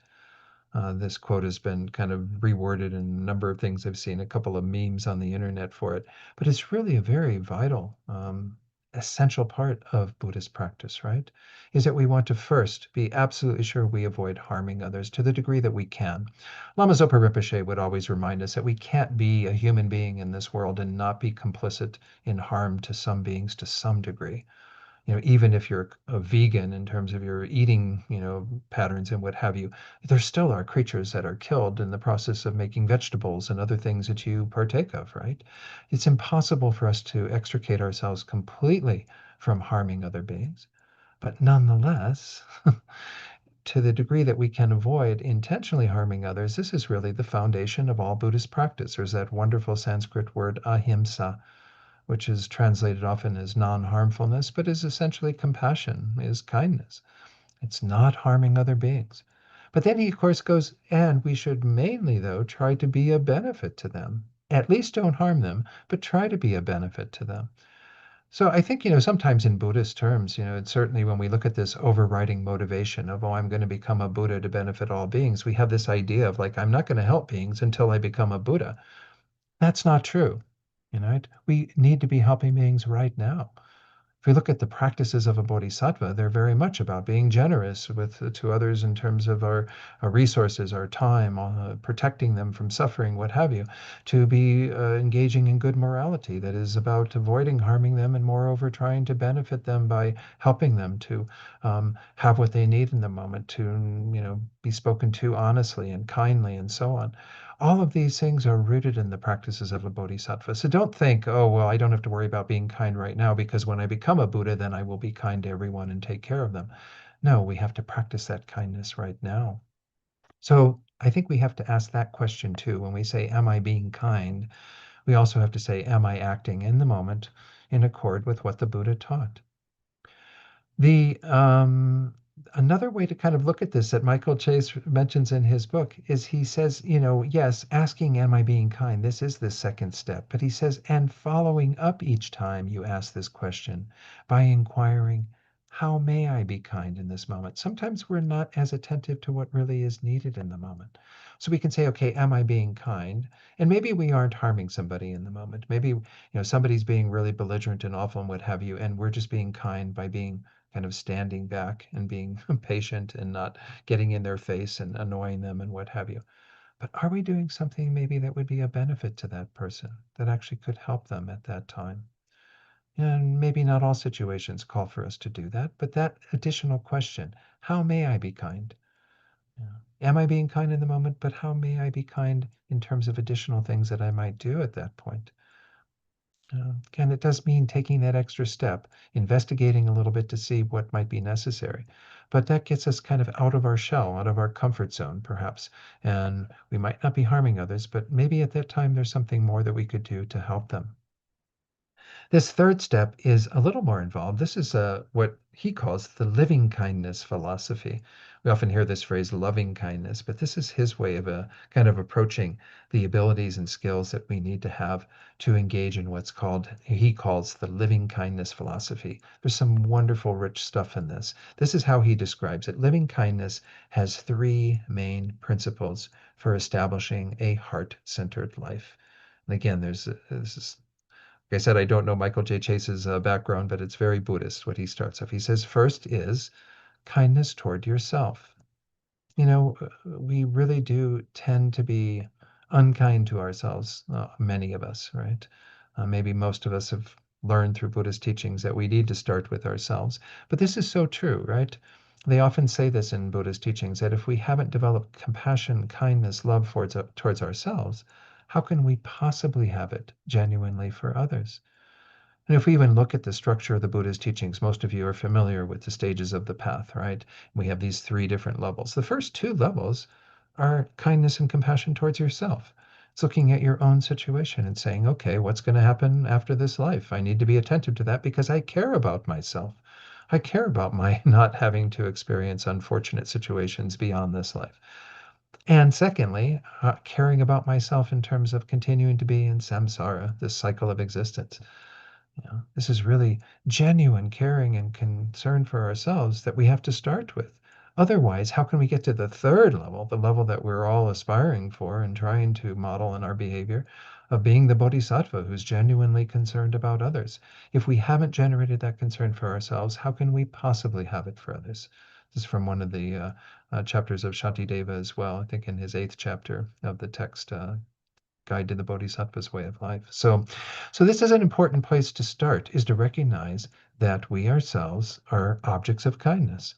This quote has been kind of reworded in a number of things I've seen, a couple of memes on the internet for it, but it's really a very vital, essential part of Buddhist practice, right? Is that we want to first be absolutely sure we avoid harming others to the degree that we can. Lama Zopa Rinpoche would always remind us that we can't be a human being in this world and not be complicit in harm to some beings to some degree. Even if you're a vegan in terms of your eating, patterns and what have you, there still are creatures that are killed in the process of making vegetables and other things that you partake of, right? It's impossible for us to extricate ourselves completely from harming other beings. But nonetheless, to the degree that we can avoid intentionally harming others, this is really the foundation of all Buddhist practice. There's that wonderful Sanskrit word ahimsa, which is translated often as non-harmfulness, but is essentially compassion, is kindness. It's not harming other beings. But then he, of course, goes, and we should mainly, though, try to be a benefit to them. At least don't harm them, but try to be a benefit to them. So I think, sometimes in Buddhist terms, it's certainly when we look at this overriding motivation of, oh, I'm going to become a Buddha to benefit all beings, we have this idea of like, I'm not going to help beings until I become a Buddha. That's not true. We need to be helping beings right now. If we look at the practices of a bodhisattva, they're very much about being generous to others in terms of our resources, our time, protecting them from suffering, what have you, to be engaging in good morality that is about avoiding harming them and moreover trying to benefit them by helping them to have what they need in the moment, to be spoken to honestly and kindly and so on. All of these things are rooted in the practices of a bodhisattva. So don't think, oh, well, I don't have to worry about being kind right now because when I become a Buddha, then I will be kind to everyone and take care of them. No, we have to practice that kindness right now. So I think we have to ask that question too. When we say, am I being kind? We also have to say, am I acting in the moment in accord with what the Buddha taught? The Another way to kind of look at this that Michael Chase mentions in his book is he says, yes, asking, am I being kind? This is the second step. But he says, and following up each time you ask this question by inquiring, how may I be kind in this moment? Sometimes we're not as attentive to what really is needed in the moment. So we can say, okay, am I being kind? And maybe we aren't harming somebody in the moment. Maybe, somebody's being really belligerent and awful and what have you, and we're just being kind by being kind of standing back and being patient and not getting in their face and annoying them and what have you. But are we doing something maybe that would be a benefit to that person that actually could help them at that time? And maybe not all situations call for us to do that, but that additional question, how may I be kind? Am I being kind in the moment? But how may I be kind in terms of additional things that I might do at that point? Again, it does mean taking that extra step, investigating a little bit to see what might be necessary. But that gets us kind of out of our shell, out of our comfort zone, perhaps. And we might not be harming others, but maybe at that time there's something more that we could do to help them. This third step is a little more involved. This is what he calls the living kindness philosophy. We often hear this phrase loving kindness, but this is his way of kind of approaching the abilities and skills that we need to have to engage in what's he calls the living kindness philosophy. There's some wonderful, rich stuff in this. This is how he describes it. Living kindness has three main principles for establishing a heart-centered life. And again, this is like I said, I don't know Michael J. Chase's background, but it's very Buddhist what he starts off. He says, first is kindness toward yourself. We really do tend to be unkind to ourselves, many of us, right? Maybe most of us have learned through Buddhist teachings that we need to start with ourselves. But this is so true, right? They often say this in Buddhist teachings that if we haven't developed compassion, kindness, love towards ourselves, how can we possibly have it genuinely for others? And if we even look at the structure of the Buddha's teachings, most of you are familiar with the stages of the path, right? We have these three different levels. The first two levels are kindness and compassion towards yourself. It's looking at your own situation and saying, okay, what's going to happen after this life? I need to be attentive to that because I care about myself. I care about my not having to experience unfortunate situations beyond this life. And secondly, caring about myself in terms of continuing to be in samsara, this cycle of existence. This is really genuine caring and concern for ourselves that we have to start with. Otherwise, how can we get to the third level, the level that we're all aspiring for and trying to model in our behavior, of being the bodhisattva who's genuinely concerned about others? If we haven't generated that concern for ourselves, how can we possibly have it for others? This is from one of the chapters of Shantideva as well, I think in his 8th chapter of the text, Guide to the Bodhisattva's Way of Life. So this is an important place to start, is to recognize that we ourselves are objects of kindness.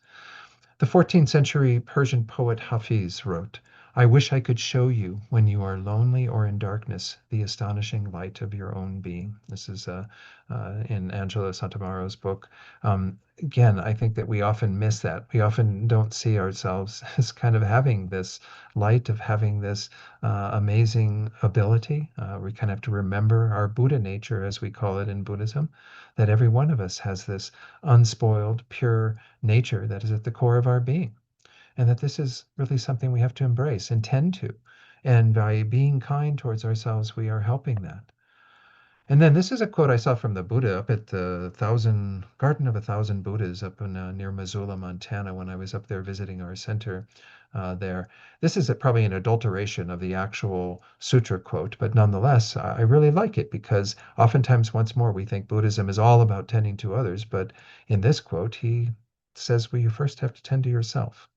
The 14th century Persian poet Hafiz wrote, "I wish I could show you, when you are lonely or in darkness, the astonishing light of your own being." This is in Angela Santamaro's book. Again, I think that we often miss that. We often don't see ourselves as kind of having this light, of having this amazing ability. We kind of have to remember our Buddha nature, as we call it in Buddhism, that every one of us has this unspoiled, pure nature that is at the core of our being. And that this is really something we have to embrace and tend to. And by being kind towards ourselves, we are helping that. And then this is a quote I saw from the Buddha up at the Garden of a Thousand Buddhas up in near Missoula, Montana, when I was up there visiting our center there. This is probably an adulteration of the actual sutra quote, but nonetheless, I really like it because oftentimes, once more, we think Buddhism is all about tending to others. But in this quote, he says, well, you first have to tend to yourself.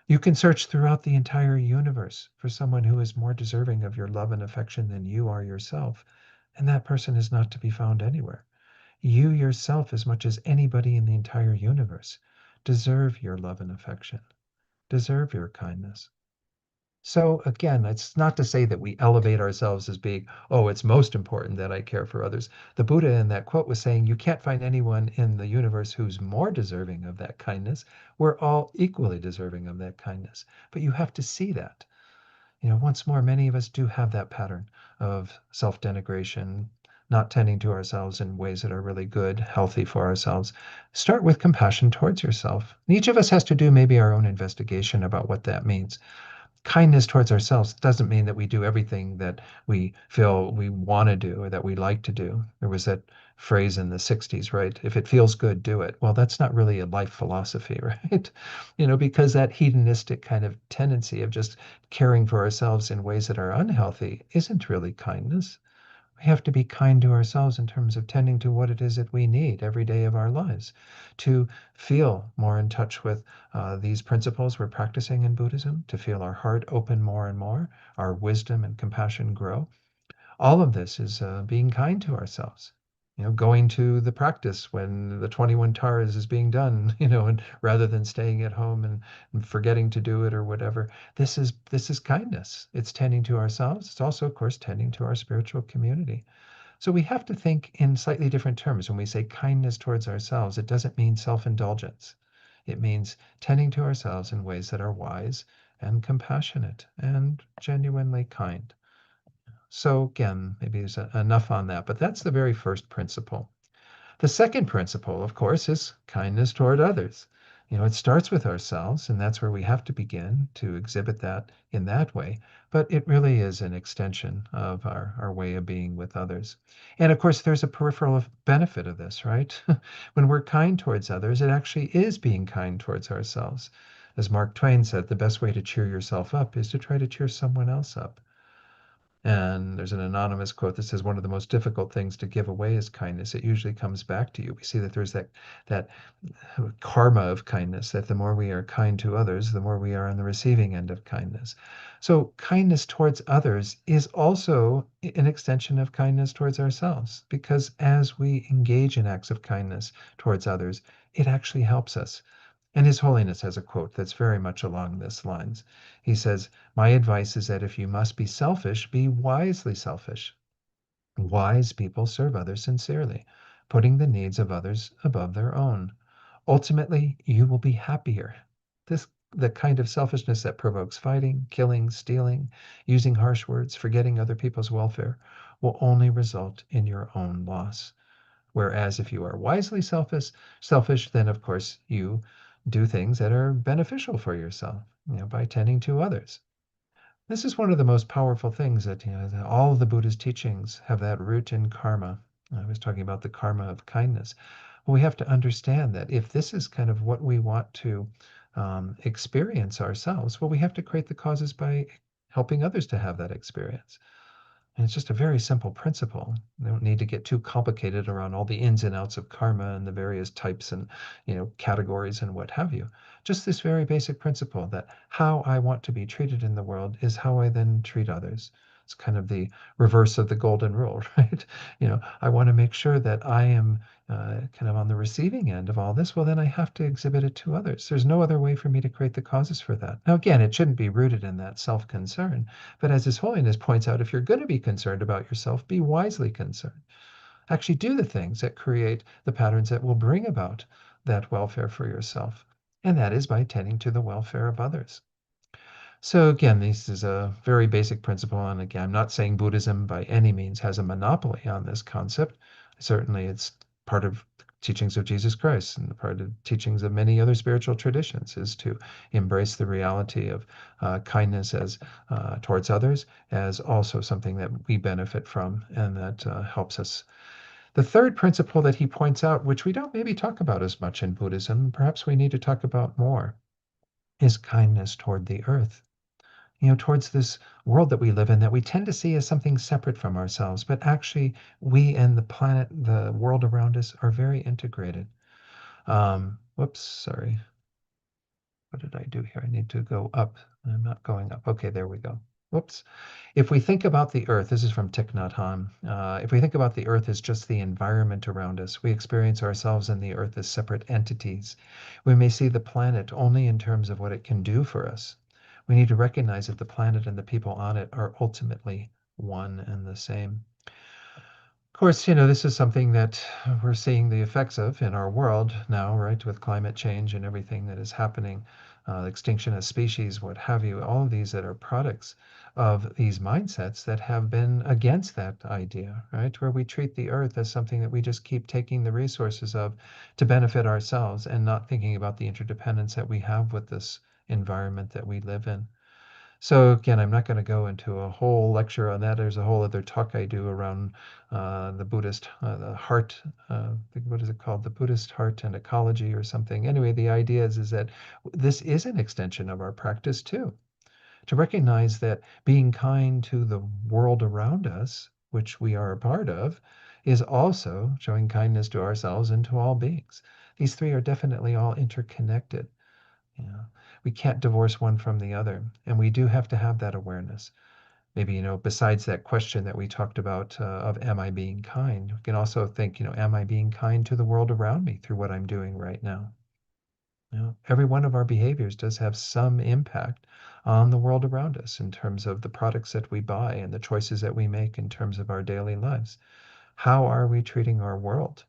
You can search throughout the entire universe for someone who is more deserving of your love and affection than you are yourself, and that person is not to be found anywhere. You yourself, as much as anybody in the entire universe, deserve your love and affection, deserve your kindness. So again, it's not to say that we elevate ourselves as being, oh, it's most important that I care for others. The Buddha in that quote was saying, you can't find anyone in the universe who's more deserving of that kindness. We're all equally deserving of that kindness. But you have to see that. Once more, many of us do have that pattern of self-denigration, not tending to ourselves in ways that are really good, healthy for ourselves. Start with compassion towards yourself. And each of us has to do maybe our own investigation about what that means. Kindness towards ourselves doesn't mean that we do everything that we feel we want to do or that we like to do. There was that phrase in the 60s, right? If it feels good, do it. Well, that's not really a life philosophy, right? Because that hedonistic kind of tendency of just caring for ourselves in ways that are unhealthy isn't really kindness. We have to be kind to ourselves in terms of tending to what it is that we need every day of our lives, to feel more in touch with these principles we're practicing in Buddhism, to feel our heart open more and more, our wisdom and compassion grow. All of this is being kind to ourselves. Going to the practice when the 21 taras is being done, and rather than staying at home and forgetting to do it or whatever. This is kindness. It's tending to ourselves. It's also, of course, tending to our spiritual community. So we have to think in slightly different terms. When we say kindness towards ourselves, it doesn't mean self-indulgence. It means tending to ourselves in ways that are wise and compassionate and genuinely kind. So again, maybe there's enough on that, but that's the very first principle. The second principle, of course, is kindness toward others. It starts with ourselves, and that's where we have to begin to exhibit that in that way. But it really is an extension of our way of being with others. And of course, there's a peripheral benefit of this, right? When we're kind towards others, it actually is being kind towards ourselves. As Mark Twain said, the best way to cheer yourself up is to try to cheer someone else up. And there's an anonymous quote that says one of the most difficult things to give away is kindness. It usually comes back to you. We see that there's that karma of kindness, that the more we are kind to others, the more we are on the receiving end of kindness. So kindness towards others is also an extension of kindness towards ourselves, because as we engage in acts of kindness towards others, it actually helps us. And His Holiness has a quote that's very much along this lines. He says, my advice is that if you must be selfish, be wisely selfish. Wise people serve others sincerely, putting the needs of others above their own. Ultimately, you will be happier. The kind of selfishness that provokes fighting, killing, stealing, using harsh words, forgetting other people's welfare, will only result in your own loss. Whereas if you are wisely selfish, then of course you do things that are beneficial for yourself, by tending to others. This is one of the most powerful things that, that all of the Buddha's teachings have that root in karma. I was talking about the karma of kindness. Well, we have to understand that if this is kind of what we want to experience ourselves, well, we have to create the causes by helping others to have that experience. And it's just a very simple principle. We don't need to get too complicated around all the ins and outs of karma and the various types and categories and what have you. Just this very basic principle that how I want to be treated in the world is how I then treat others. It's kind of the reverse of the golden rule, right? I want to make sure that I am kind of on the receiving end of all this. Well, then I have to exhibit it to others. There's no other way for me to create the causes for that. Now, again, it shouldn't be rooted in that self-concern. But as His Holiness points out, if you're going to be concerned about yourself, be wisely concerned. Actually do the things that create the patterns that will bring about that welfare for yourself. And that is by tending to the welfare of others. So again, this is a very basic principle. And again, I'm not saying Buddhism by any means has a monopoly on this concept. Certainly it's part of the teachings of Jesus Christ and part of the teachings of many other spiritual traditions is to embrace the reality of kindness as towards others as also something that we benefit from and that helps us. The third principle that he points out, which we don't maybe talk about as much in Buddhism, perhaps we need to talk about more, is kindness toward the earth. Towards this world that we live in that we tend to see as something separate from ourselves, but actually we and the planet, the world around us are very integrated. Whoops, sorry. What did I do here? I need to go up. I'm not going up. Okay, there we go. Whoops. If we think about the earth, this is from Thich Nhat Hanh. If we think about the earth as just the environment around us, we experience ourselves and the earth as separate entities. We may see the planet only in terms of what it can do for us. We need to recognize that the planet and the people on it are ultimately one and the same. Of course, this is something that we're seeing the effects of in our world now, right, with climate change and everything that is happening, extinction of species, what have you, all of these that are products of these mindsets that have been against that idea, right, where we treat the earth as something that we just keep taking the resources of to benefit ourselves and not thinking about the interdependence that we have with this environment that we live in. So again, I'm not going to go into a whole lecture on that. There's a whole other talk I do around the Buddhist, the heart, what is it called? The Buddhist heart and ecology or something. Anyway, the idea is that this is an extension of our practice too. To recognize that being kind to the world around us, which we are a part of, is also showing kindness to ourselves and to all beings. These three are definitely all interconnected. We can't divorce one from the other, and we do have to have that awareness. Maybe, besides that question that we talked about of am I being kind, we can also think, am I being kind to the world around me through what I'm doing right now? Every one of our behaviors does have some impact on the world around us in terms of the products that we buy and the choices that we make in terms of our daily lives. How are we treating our world?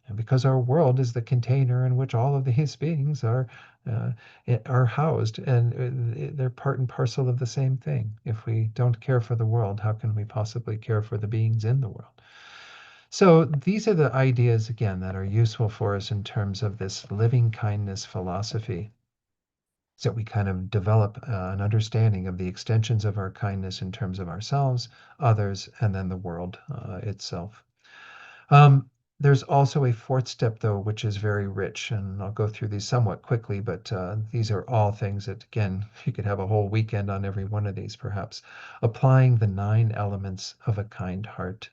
And because our world is the container in which all of these beings are housed, and they're part and parcel of the same thing. If we don't care for the world, how can we possibly care for the beings in the world? So these are the ideas, again, that are useful for us in terms of this living kindness philosophy. So we kind of develop an understanding of the extensions of our kindness in terms of ourselves, others, and then the world itself. There's also a fourth step, though, which is very rich, and I'll go through these somewhat quickly, but these are all things that, again, you could have a whole weekend on every one of these, perhaps. Applying the 9 elements of a kind heart.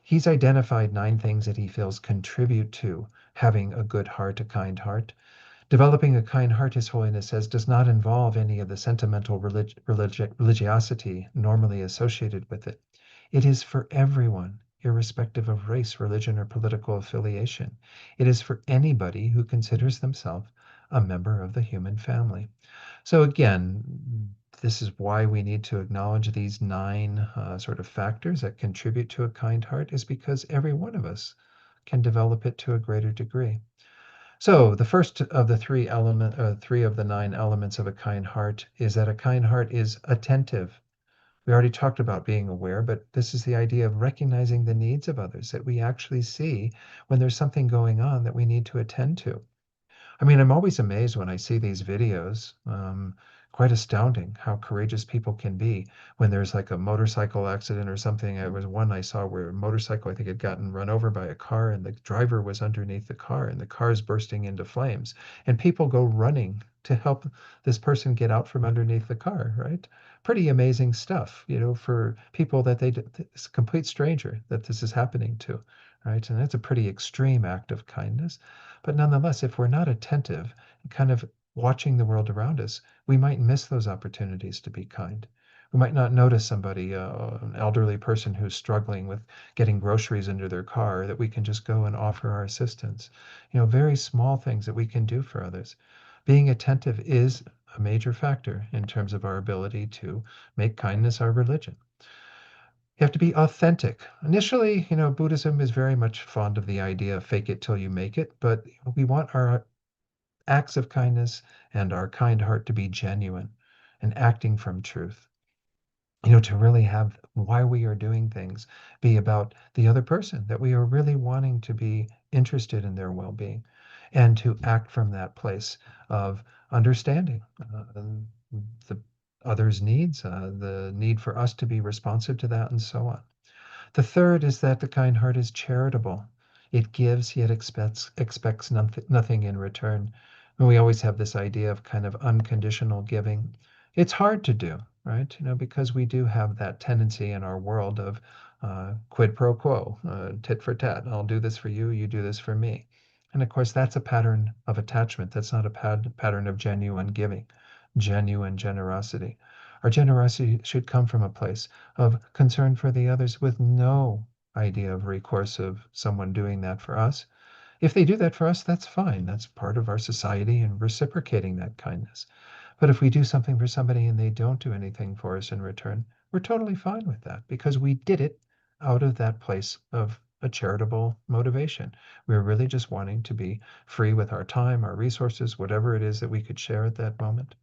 He's identified 9 things that he feels contribute to having a good heart, a kind heart. Developing a kind heart, His Holiness says, does not involve any of the sentimental religiosity normally associated with it. It is for everyone, irrespective of race, religion, or political affiliation. It is for anybody who considers themselves a member of the human family. So again, this is why we need to acknowledge these 9 sort of factors that contribute to a kind heart, is because every one of us can develop it to a greater degree. So the first of the 3 of the 9 elements of a kind heart is that a kind heart is attentive. We already talked about being aware, but this is the idea of recognizing the needs of others that we actually see when there's something going on that we need to attend to. I mean, I'm always amazed when I see these videos. Of quite astounding how courageous people can be when there's like a motorcycle accident or something. There was one I saw where a motorcycle, I think, had gotten run over by a car, and the driver was underneath the car, and the car's bursting into flames. And people go running to help this person get out from underneath the car, right? Pretty amazing stuff, for people that it's a complete stranger that this is happening to, right? And that's a pretty extreme act of kindness. But nonetheless, if we're not attentive and kind of watching the world around us, we might miss those opportunities to be kind. We might not notice somebody, an elderly person who's struggling with getting groceries into their car, that we can just go and offer our assistance. Very small things that we can do for others. Being attentive is a major factor in terms of our ability to make kindness our religion. You have to be authentic. Initially, Buddhism is very much fond of the idea of fake it till you make it, but we want our acts of kindness and our kind heart to be genuine and acting from truth. To really have why we are doing things be about the other person, that we are really wanting to be interested in their well-being, and to act from that place of understanding the other's needs, the need for us to be responsive to that, and so on. The third is that the kind heart is charitable. It gives, yet expects nothing in return. And we always have this idea of kind of unconditional giving. It's hard to do, right? Because we do have that tendency in our world of quid pro quo, tit for tat. I'll do this for you, you do this for me. And of course, that's a pattern of attachment. That's not a pattern of genuine giving, genuine generosity. Our generosity should come from a place of concern for the others with no idea of recourse of someone doing that for us. If they do that for us, that's fine. That's part of our society and reciprocating that kindness. But if we do something for somebody and they don't do anything for us in return, we're totally fine with that because we did it out of that place of a charitable motivation. We're really just wanting to be free with our time, our resources, whatever it is that we could share at that moment.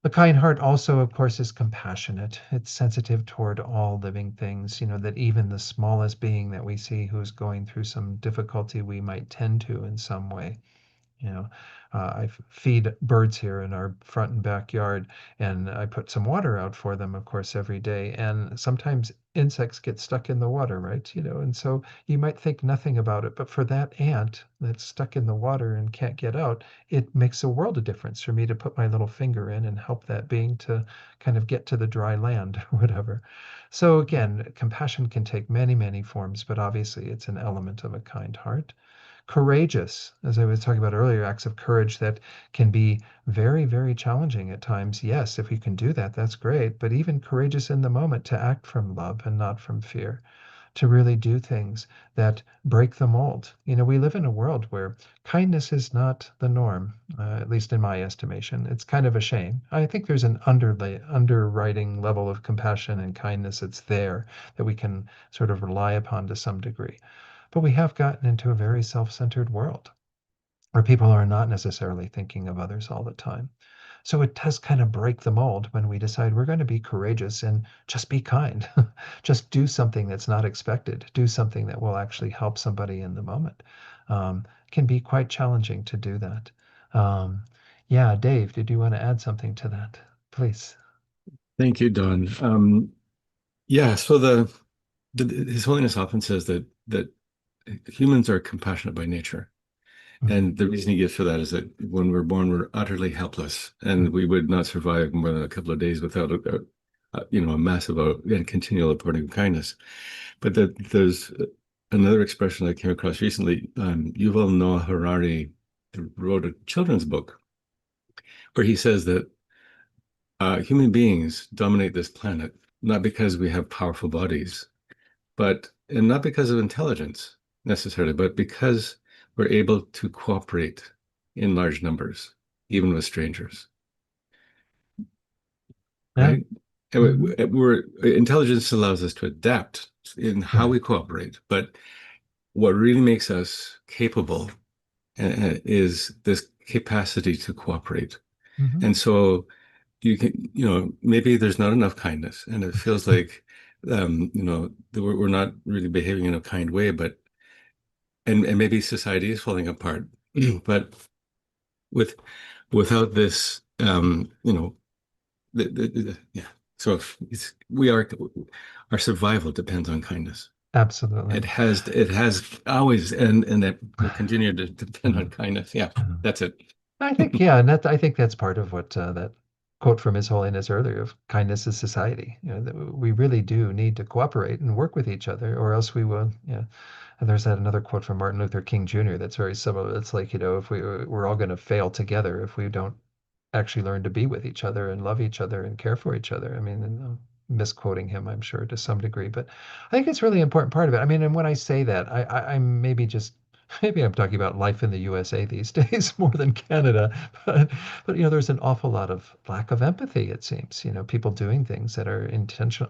The kind heart also, of course, is compassionate. It's sensitive toward all living things, that even the smallest being that we see who's going through some difficulty, we might tend to in some way. You know, I feed birds here in our front and backyard, and I put some water out for them, of course, every day. And sometimes insects get stuck in the water, right? And so you might think nothing about it, but for that ant that's stuck in the water and can't get out, it makes a world of difference for me to put my little finger in and help that being to kind of get to the dry land or whatever. So again, compassion can take many, many forms, but obviously it's an element of a kind heart. Courageous, as I was talking about earlier, acts of courage that can be very, very challenging at times. Yes, if we can do that, that's great. But even courageous in the moment to act from love and not from fear, to really do things that break the mold. We live in a world where kindness is not the norm, at least in my estimation. It's kind of a shame. I think there's an underwriting level of compassion and kindness that's there that we can sort of rely upon to some degree. But we have gotten into a very self-centered world where people are not necessarily thinking of others all the time. So it does kind of break the mold when we decide we're going to be courageous and just be kind. Just do something that's not expected. Do something that will actually help somebody in the moment. Can be quite challenging to do that. Yeah, Dave, did you want to add something to that? Please. Thank you, Don. Yeah, so His Holiness often says that humans are compassionate by nature. And the reason he gives for that is that when we're born, we're utterly helpless, and we would not survive more than a couple of days without a massive and continual outpouring of kindness. But there's another expression I came across recently. Yuval Noah Harari wrote a children's book where he says that human beings dominate this planet not because we have powerful bodies, and not because of intelligence necessarily, but because we're able to cooperate in large numbers, even with strangers. Right? Intelligence allows us to adapt in how we cooperate, but what really makes us capable is this capacity to cooperate. And so you can, maybe there's not enough kindness, and it feels like, we're not really behaving in a kind way, but and maybe society is falling apart. But without this You know, yeah. So if our survival depends on kindness. Absolutely. It has always, and that will continue to depend on kindness. Yeah, that's it. I think, yeah, and I think that's part of what that quote from His Holiness earlier of kindness is society. You know, that we really do need to cooperate and work with each other, or else we will. Yeah, and there's that another quote from Martin Luther King Jr. that's very similar. It's like, you know, if we're all going to fail together if we don't actually learn to be with each other and love each other and care for each other. I mean, and I'm misquoting him, I'm sure, to some degree, but I think it's really important part of it. I mean, and when I say that, I'm maybe just maybe I'm talking about life in the USA these days more than Canada, but you know, there's an awful lot of lack of empathy, it seems. You know, people doing things that are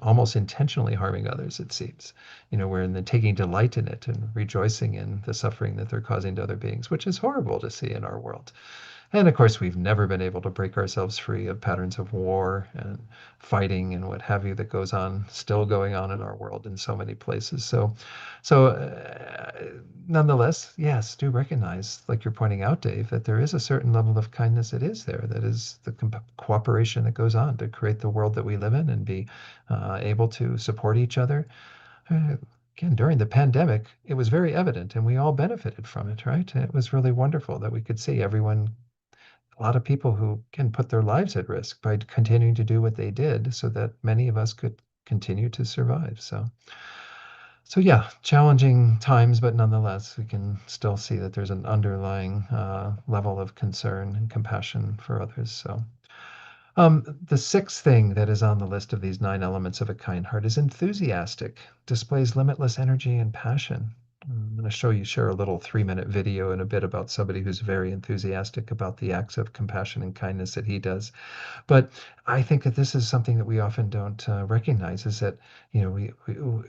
almost intentionally harming others, it seems. You know, where they're taking delight in it and rejoicing in the suffering that they're causing to other beings, which is horrible to see in our world. And of course, we've never been able to break ourselves free of patterns of war and fighting and what have you that goes on, still going on in our world in so many places. So, nonetheless, yes, do recognize, like you're pointing out, Dave, that there is a certain level of kindness that is there, that is the cooperation that goes on to create the world that we live in and be able to support each other. Again, during the pandemic, it was very evident and we all benefited from it, right? It was really wonderful that we could see everyone, a lot of people who can put their lives at risk by continuing to do what they did so that many of us could continue to survive. So yeah, challenging times, but nonetheless, we can still see that there's an underlying level of concern and compassion for others. The sixth thing that is on the list of these 9 elements of a kind heart is enthusiastic, displays limitless energy and passion. I'm going to share a little 3-minute video in a bit about somebody who's very enthusiastic about the acts of compassion and kindness that he does. But I think that this is something that we often don't recognize is that, you know,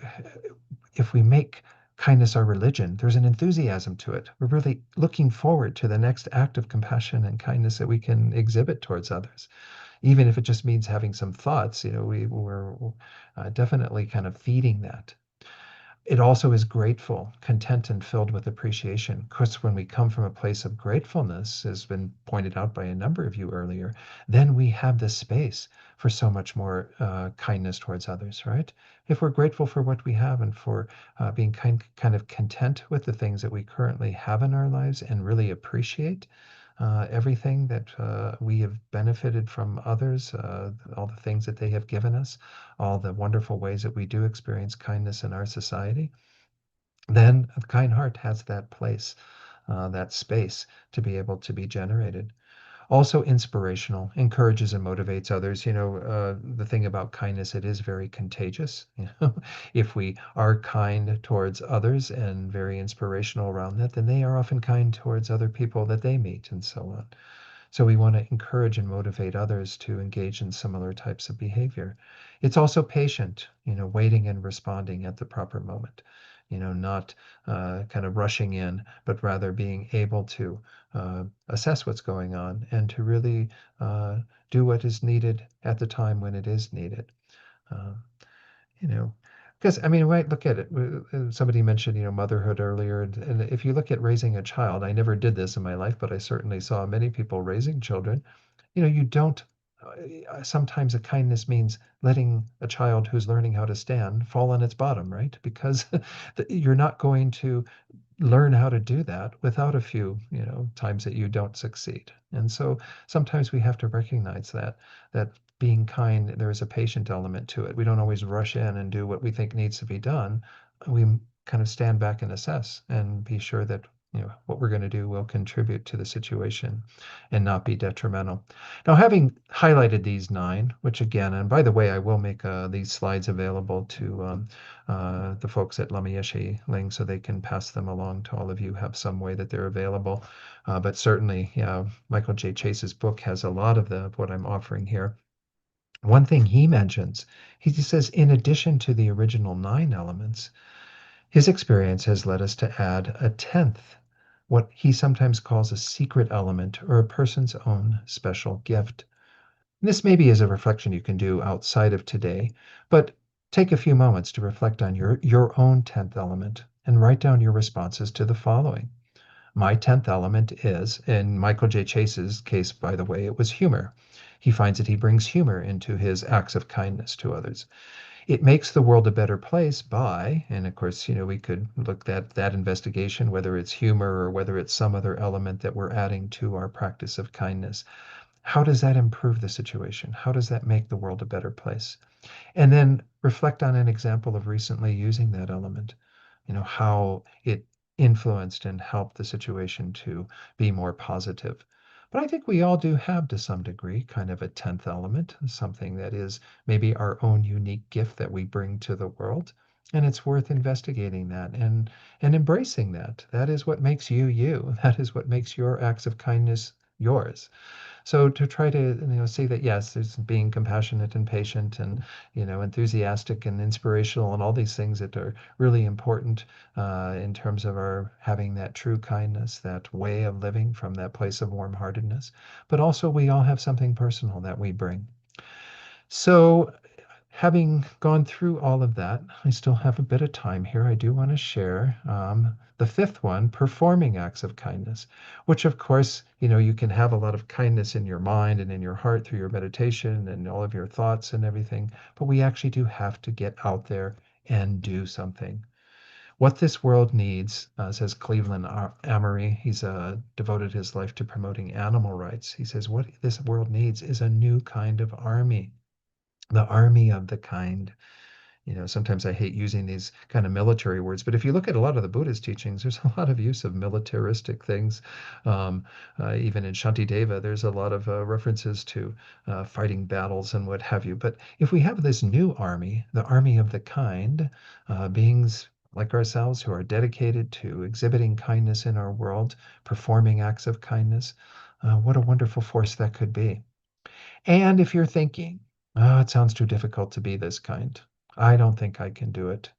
if we make kindness our religion, there's an enthusiasm to it. We're really looking forward to the next act of compassion and kindness that we can exhibit towards others, even if it just means having some thoughts. You know, we're definitely kind of feeding that. It also is grateful, content, and filled with appreciation. Of course, when we come from a place of gratefulness, has been pointed out by a number of you earlier, then we have the space for so much more kindness towards others, right? If we're grateful for what we have and for being kind of content with the things that we currently have in our lives and really appreciate everything that we have benefited from others, all the things that they have given us, all the wonderful ways that we do experience kindness in our society, then a kind heart has that place, that space to be able to be generated. Also inspirational, encourages and motivates others. You know, the thing about kindness, it is very contagious. You know, if we are kind towards others and very inspirational around that, then they are often kind towards other people that they meet and so on. So we want to encourage and motivate others to engage in similar types of behavior. It's also patient, you know, waiting and responding at the proper moment, you know, not kind of rushing in, but rather being able to assess what's going on and to really do what is needed at the time when it is needed. Uh, you know, because I mean, right, look at it. Somebody mentioned, you know, motherhood earlier, and if you look at raising a child, I never did this in my life, but I certainly saw many people raising children. You know, you don't. Sometimes a kindness means letting a child who's learning how to stand fall on its bottom, right? Because you're not going to learn how to do that without a few, you know, times that you don't succeed. And so sometimes we have to recognize that being kind, there is a patient element to it. We don't always rush in and do what we think needs to be done. We kind of stand back and assess and be sure that, you know, what we're going to do will contribute to the situation and not be detrimental. Now, having highlighted these 9, which again, and by the way, I will make these slides available to the folks at Lama Yeshe Ling so they can pass them along to all of you, have some way that they're available. But certainly, yeah, Michael J. Chase's book has a lot of what I'm offering here. One thing he mentions, he says, in addition to the original 9 elements, his experience has led us to add a 10th, what he sometimes calls a secret element or a person's own special gift. This maybe is a reflection you can do outside of today, but take a few moments to reflect on your own 10th element and write down your responses to the following. My 10th element is, in Michael J. Chase's case, by the way, it was humor. He finds that he brings humor into his acts of kindness to others. It makes the world a better place by, and of course, we could look at that investigation, whether it's humor or whether it's some other element that we're adding to our practice of kindness. How does that improve the situation? How does that make the world a better place? And then reflect on an example of recently using that element, how it influenced and helped the situation to be more positive. But I think we all do have, to some degree, kind of a 10th element, something that is maybe our own unique gift that we bring to the world. And it's worth investigating that and embracing that. That is what makes you you. That is what makes your acts of kindness yours. So to try to see that, yes, there's being compassionate and patient and enthusiastic and inspirational and all these things that are really important in terms of our having that true kindness, that way of living from that place of warm-heartedness. But also we all have something personal that we bring. So having gone through all of that, I still have a bit of time here. I do want to share the fifth one, performing acts of kindness, which of course, you can have a lot of kindness in your mind and in your heart through your meditation and all of your thoughts and everything. But we actually do have to get out there and do something. What this world needs, says Cleveland Amory, he's devoted his life to promoting animal rights. He says, what this world needs is a new kind of army, the army of the kind. Sometimes I hate using these kind of military words, but if you look at a lot of the Buddhist teachings, there's a lot of use of militaristic things. Even in Shantideva, there's a lot of references to fighting battles and what have you. But if we have this new army, the army of the kind, beings like ourselves who are dedicated to exhibiting kindness in our world, performing acts of kindness, what a wonderful force that could be. And if you're thinking, oh, it sounds too difficult to be this kind, I don't think I can do it,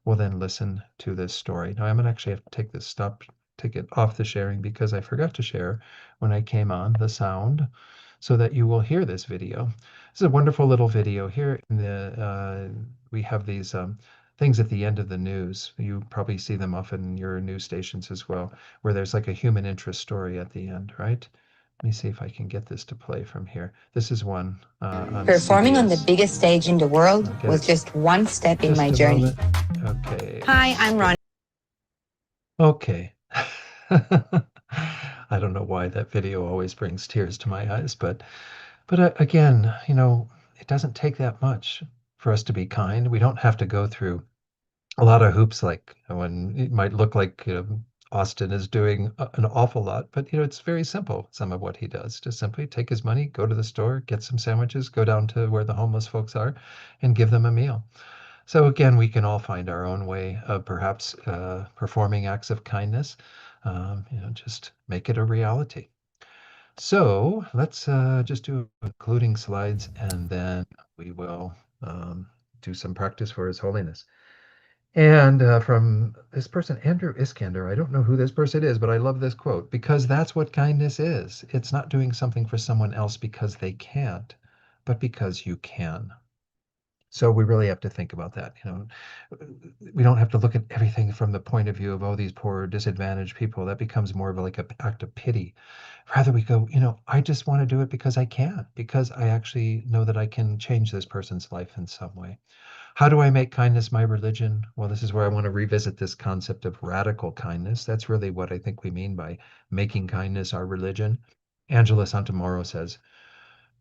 well, then listen to this story. Now, I'm going to actually have to take it off the sharing because I forgot to share when I came on the sound so that you will hear this video. This is a wonderful little video here. We have these things at the end of the news. You probably see them often in your news stations as well, where there's like a human interest story at the end, right? Let me see if I can get this to play from here. This is one on Performing on the CBS. biggest stage in the world was it. just one step in Just my a journey. moment. Okay. Hi, I'm Ron. Okay. I don't know why that video always brings tears to my eyes, but again, it doesn't take that much for us to be kind. We don't have to go through a lot of hoops like when it might look like Austin is doing an awful lot, but it's very simple. Some of what he does, just simply take his money, go to the store, get some sandwiches, go down to where the homeless folks are, and give them a meal. So again, we can all find our own way of perhaps performing acts of kindness. Just make it a reality. So let's just do concluding slides, and then we will do some practice for His Holiness. And from this person, Andrew Iskander, I don't know who this person is, but I love this quote, because that's what kindness is. It's not doing something for someone else because they can't, but because you can. So we really have to think about that. We don't have to look at everything from the point of view of, oh, these poor disadvantaged people. That becomes more of like an act of pity. Rather, we go, I just want to do it because I can, because I actually know that I can change this person's life in some way. How do I make kindness my religion? Well, this is where I want to revisit this concept of radical kindness. That's really what I think we mean by making kindness our religion. Angela Santamoro says,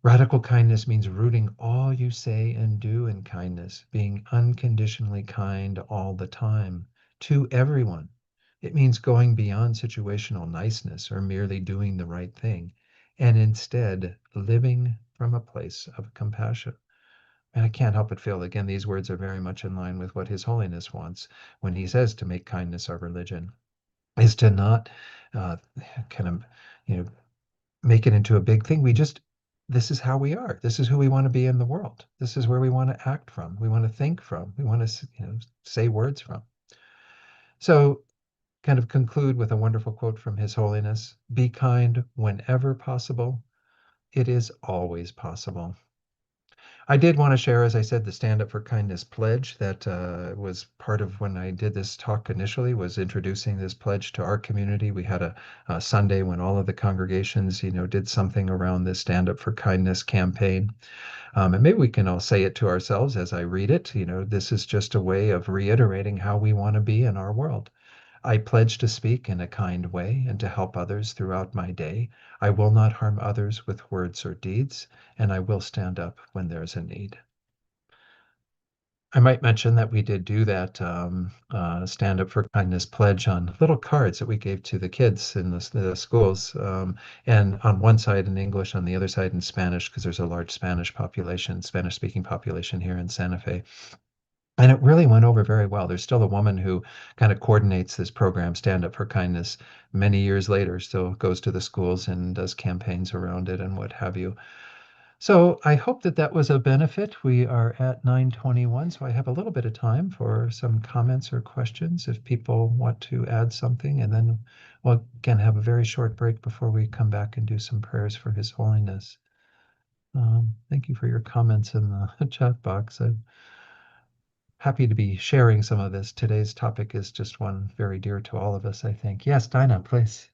radical kindness means rooting all you say and do in kindness, being unconditionally kind all the time to everyone. It means going beyond situational niceness or merely doing the right thing, and instead living from a place of compassion. And I can't help but feel, again, these words are very much in line with what His Holiness wants when he says to make kindness our religion, is to not uh, kind of, make it into a big thing. This is how we are. This is who we want to be in the world. This is where we want to act from. We want to think from. We want to, say words from. So kind of conclude with a wonderful quote from His Holiness: be kind whenever possible. It is always possible. I did want to share, as I said, the Stand Up for Kindness pledge that was part of when I did this talk initially, was introducing this pledge to our community. We had a Sunday when all of the congregations, did something around this Stand Up for Kindness campaign. And maybe we can all say it to ourselves as I read it. This is just a way of reiterating how we want to be in our world. I pledge to speak in a kind way and to help others throughout my day. I will not harm others with words or deeds, and I will stand up when there's a need. I might mention that we did do that Stand Up for Kindness pledge on little cards that we gave to the kids in the schools, and on one side in English, on the other side in Spanish, because there's a large Spanish-speaking population here in Santa Fe. And it really went over very well. There's still a woman who kind of coordinates this program, Stand Up for Kindness, many years later, still goes to the schools and does campaigns around it and what have you. So I hope that that was a benefit. We are at 9:21, so I have a little bit of time for some comments or questions if people want to add something. And then we'll again have a very short break before we come back and do some prayers for His Holiness. Thank you for your comments in the chat box. I'm happy to be sharing some of this. Today's topic is just one very dear to all of us, I think. Yes, Dinah, please.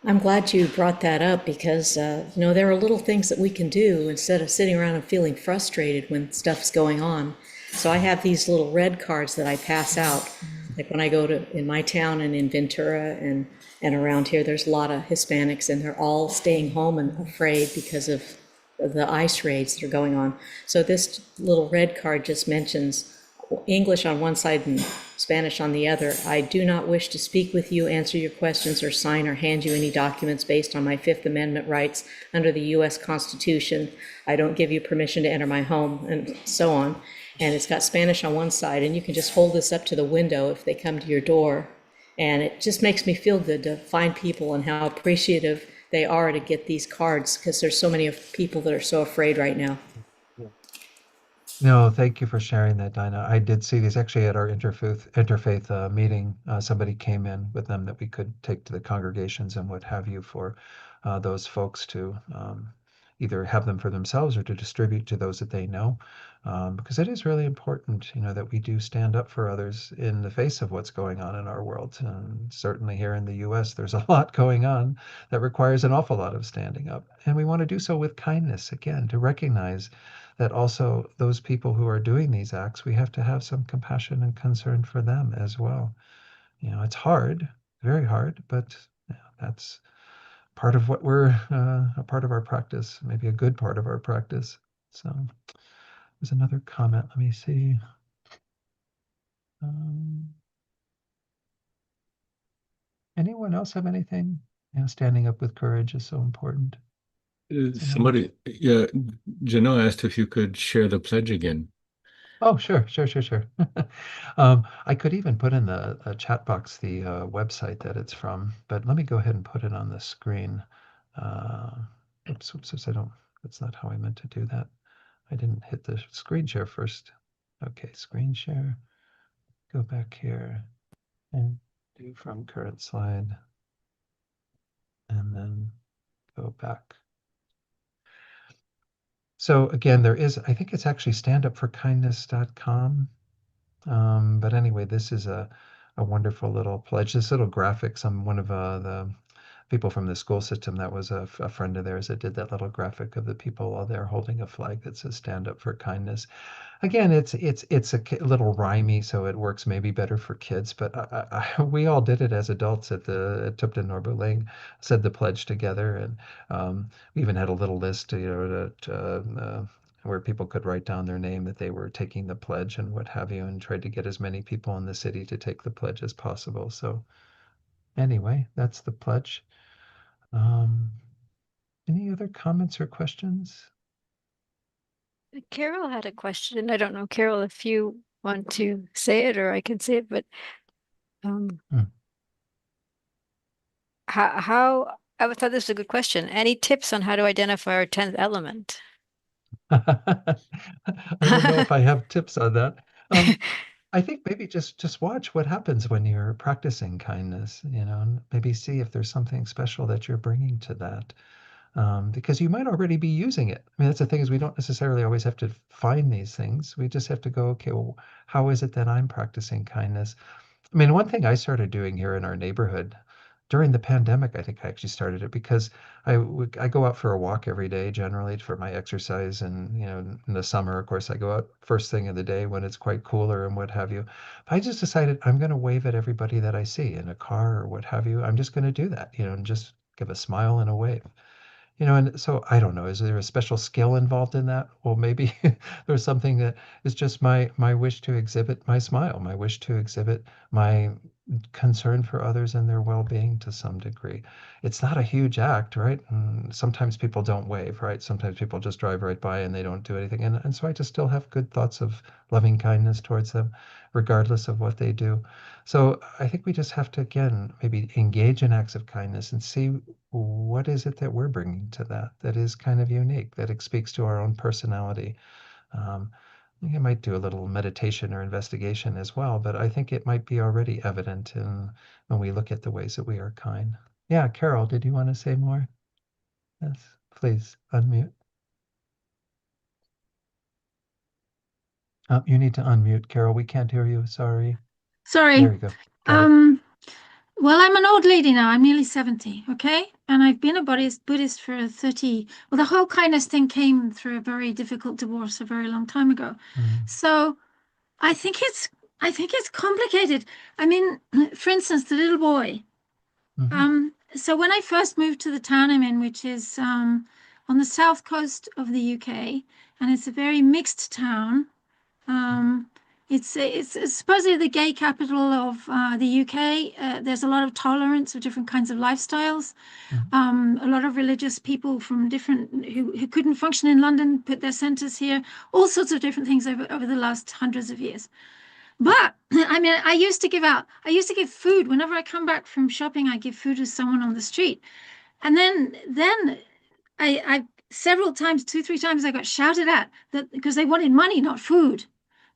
I'm glad you brought that up because, there are little things that we can do instead of sitting around and feeling frustrated when stuff's going on. So I have these little red cards that I pass out. Like when I go in my town and in Ventura and around here, there's a lot of Hispanics and they're all staying home and afraid because of the ICE raids that are going on. So this little red card just mentions English on one side and Spanish on the other. I do not wish to speak with you, answer your questions, or sign or hand you any documents based on my Fifth Amendment rights under the U.S. Constitution. I don't give you permission to enter my home, and so on. And it's got Spanish on one side, and you can just hold this up to the window if they come to your door. And it just makes me feel good to find people and how appreciative they are to get these cards, because there's so many people that are so afraid right now. No, thank you for sharing that, Dinah. I did see these actually at our interfaith meeting. Somebody came in with them that we could take to the congregations and what have you for those folks to either have them for themselves or to distribute to those that they know. Because it is really important, that we do stand up for others in the face of what's going on in our world. And certainly here in the U.S., there's a lot going on that requires an awful lot of standing up. And we want to do so with kindness, again, to recognize that also those people who are doing these acts, we have to have some compassion and concern for them as well. It's hard, very hard, but that's part of what we're a part of our practice, maybe a good part of our practice. So there's another comment. Let me see. Anyone else have anything? Standing up with courage is so important. Somebody, yeah, Jano asked if you could share the pledge again. Oh, sure. I could even put in the chat box the website that it's from, but let me go ahead and put it on the screen. Oops, that's not how I meant to do that. I didn't hit the screen share first. Okay, screen share. Go back here and do from current slide. And then go back. So again, there is, I think it's actually standupforkindness.com. But anyway, this is a wonderful little pledge. This little graphic, one of the people from the school system, that was a friend of theirs that did that little graphic of the people all there holding a flag that says "Stand Up for Kindness." Again, it's a little rhymey, so it works maybe better for kids. But we all did it as adults at Tupten Norberling, said the pledge together, and we even had a little list, where people could write down their name that they were taking the pledge and what have you, and tried to get as many people in the city to take the pledge as possible. So anyway, that's the pledge. Any other comments or questions? Carol had a question. I don't know, Carol, if you want to say it or I can say it, but how I thought this was a good question. Any tips on how to identify our 10th element? I don't know if I have tips on that. I think maybe just watch what happens when you're practicing kindness, and maybe see if there's something special that you're bringing to that. because you might already be using it. I mean, that's the thing is we don't necessarily always have to find these things. We just have to go, okay, well, how is it that I'm practicing kindness? I mean, one thing I started doing here in our neighborhood during the pandemic, I think I actually started it because I go out for a walk every day generally for my exercise, and in the summer, of course, I go out first thing of the day when it's quite cooler and what have you. But I just decided I'm going to wave at everybody that I see in a car or what have you. I'm just going to do that, and just give a smile and a wave. And so I don't know, is there a special skill involved in that? Well, maybe there's something that is just my wish to exhibit my smile, my wish to exhibit my concern for others and their well-being to some degree. It's not a huge act, right? And sometimes people don't wave, right? Sometimes people just drive right by and they don't do anything. And so I just still have good thoughts of loving kindness towards them, regardless of what they do. So I think we just have to, again, maybe engage in acts of kindness and see what is it that we're bringing to that is kind of unique, that it speaks to our own personality. I think I might do a little meditation or investigation as well, but I think it might be already evident when we look at the ways that we are kind. Yeah, Carol, did you want to say more? Yes, please unmute. You need to unmute, Carol. We can't hear you. Sorry. Sorry. There you go. Got it. Well, I'm an old lady now. I'm nearly 70, okay? And I've been a Buddhist for 30. Well, the whole kindness thing came through a very difficult divorce a very long time ago. So I think it's complicated. I mean, for instance, the little boy. So when I first moved to the town I'm in, which is on the south coast of the UK, and it's a very mixed town. It's supposedly the gay capital of the UK. There's a lot of tolerance of different kinds of lifestyles. A lot of religious people from different who couldn't function in London put their centers here. All sorts of different things over the last hundreds of years. But I mean, I used to give food whenever I come back from shopping. I give food to someone on the street, and then I several times, 2-3 times, I got shouted at that because they wanted money, not food.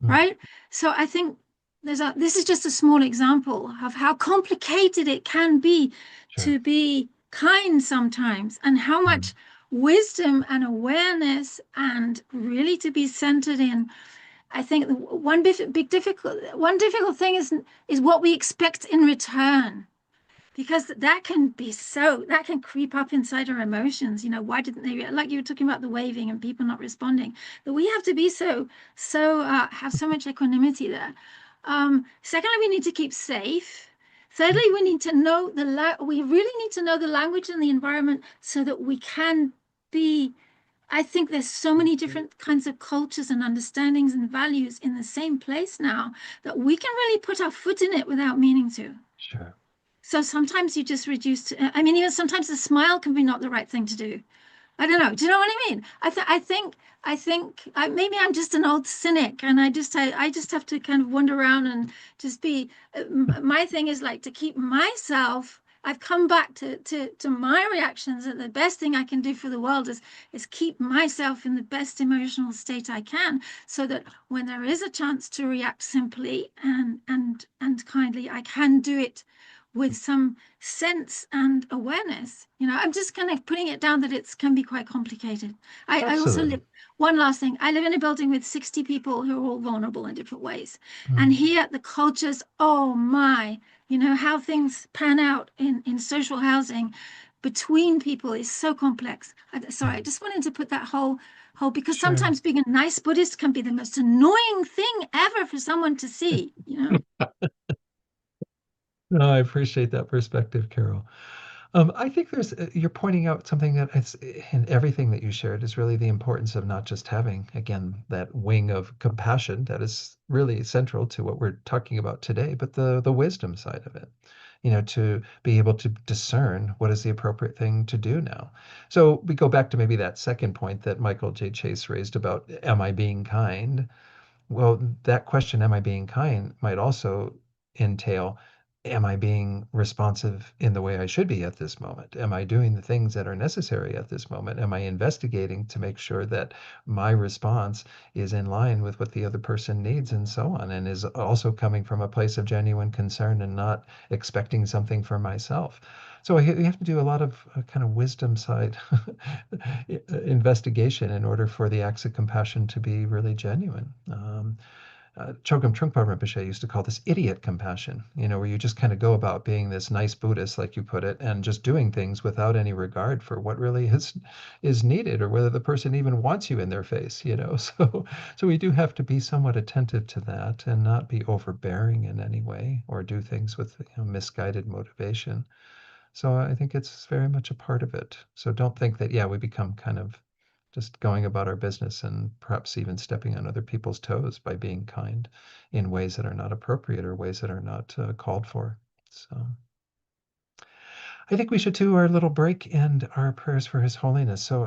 Right? So I think this is just a small example of how complicated it can be to be kind sometimes, and how much wisdom and awareness and really to be centered in. I think one difficult thing is what we expect in return. Because that can creep up inside our emotions. Why didn't they, like you were talking about the waving and people not responding, that we have to be have so much equanimity there. Secondly, we need to keep safe. Thirdly, we need to know we really need to know the language and the environment so that we can be. I think there's so many different kinds of cultures and understandings and values in the same place now that we can really put our foot in it without meaning to. Sure. So sometimes you just reduce I mean, even sometimes a smile can be not the right thing to do. I don't know. Do you know what I mean? I think maybe I'm just an old cynic, and I just have to kind of wander around and just be. My thing is like to keep myself. I've come back to my reactions, and the best thing I can do for the world is keep myself in the best emotional state I can, so that when there is a chance to react simply and kindly, I can do it with some sense and awareness. I'm just kind of putting it down that it can be quite complicated. I also live, one last thing, I live in a building with 60 people who are all vulnerable in different ways. And here the cultures, oh my, how things pan out in social housing between people is so complex. Sorry, I just wanted to put that whole, because sometimes being a nice Buddhist can be the most annoying thing ever for someone to see, No, I appreciate that perspective, Carol. I think you're pointing out something that it's in everything that you shared is really the importance of not just having, again, that wing of compassion that is really central to what we're talking about today, but the wisdom side of it, to be able to discern what is the appropriate thing to do now. So we go back to maybe that second point that Michael J. Chase raised about, am I being kind? Well, that question, am I being kind, might also entail, am I being responsive in the way I should be at this moment? Am I doing the things that are necessary at this moment? Am I investigating to make sure that my response is in line with what the other person needs and so on, and is also coming from a place of genuine concern and not expecting something for myself? So we have to do a lot of kind of wisdom side investigation in order for the acts of compassion to be really genuine. Chogyam Trungpa Rinpoche used to call this idiot compassion, where you just kind of go about being this nice Buddhist, like you put it, and just doing things without any regard for what really is needed or whether the person even wants you in their face. So we do have to be somewhat attentive to that and not be overbearing in any way or do things with misguided motivation. So I think it's very much a part of it. So don't think that, yeah, we become kind of just going about our business and perhaps even stepping on other people's toes by being kind in ways that are not appropriate or ways that are not called for. So I think we should do our little break and our prayers for His Holiness. So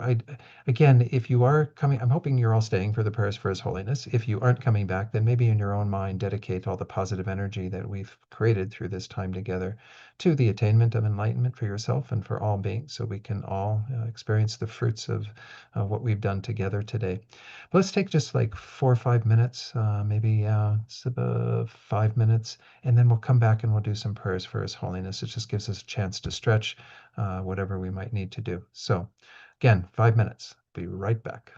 again, if you are coming, I'm hoping you're all staying for the prayers for His Holiness. If you aren't coming back, then maybe in your own mind, dedicate all the positive energy that we've created through this time together to the attainment of enlightenment for yourself and for all beings, so we can all experience the fruits of what we've done together today. But let's take just like 4 or 5 minutes, maybe it's about 5 minutes, and then we'll come back and we'll do some prayers for His Holiness. It just gives us a chance to stretch whatever we might need to do. So again, 5 minutes. Be right back.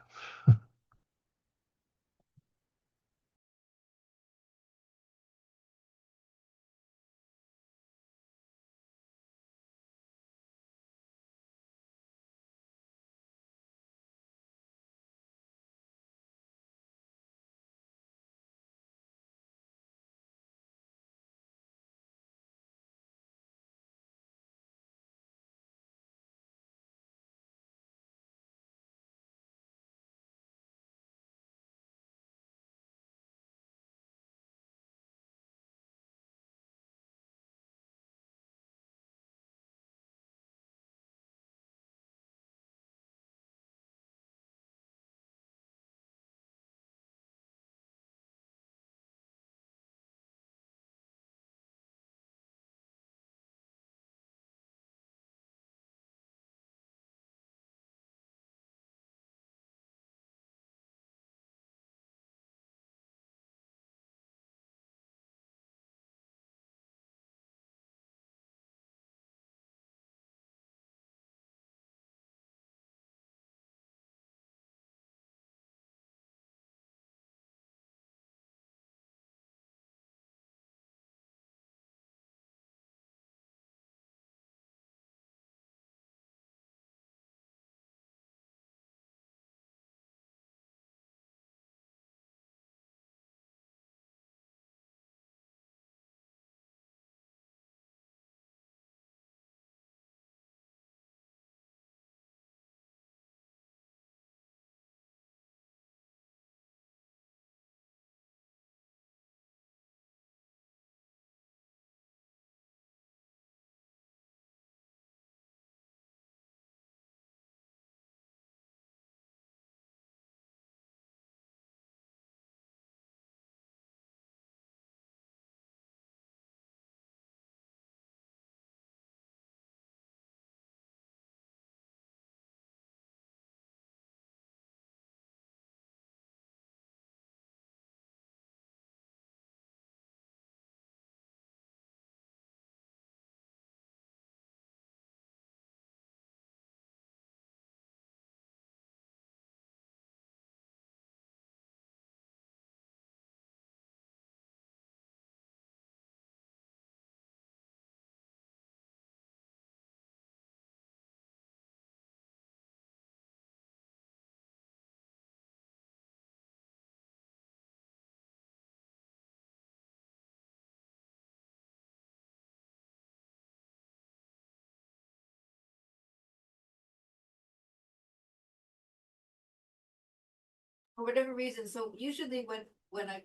For whatever reason. So usually when I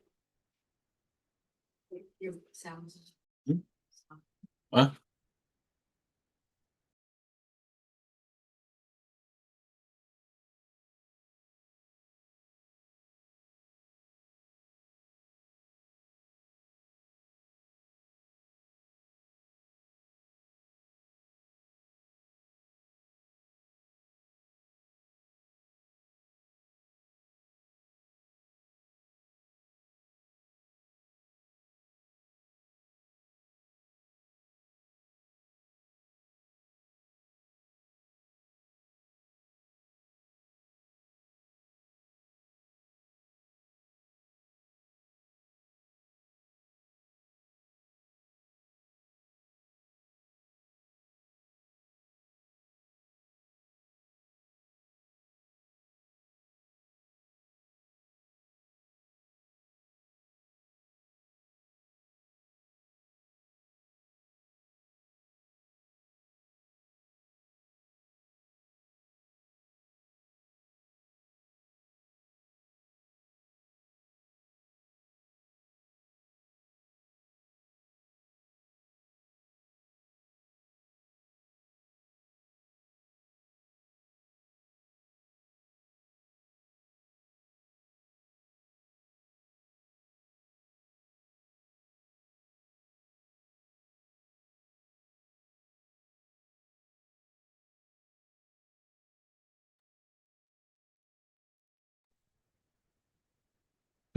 your sounds. Huh?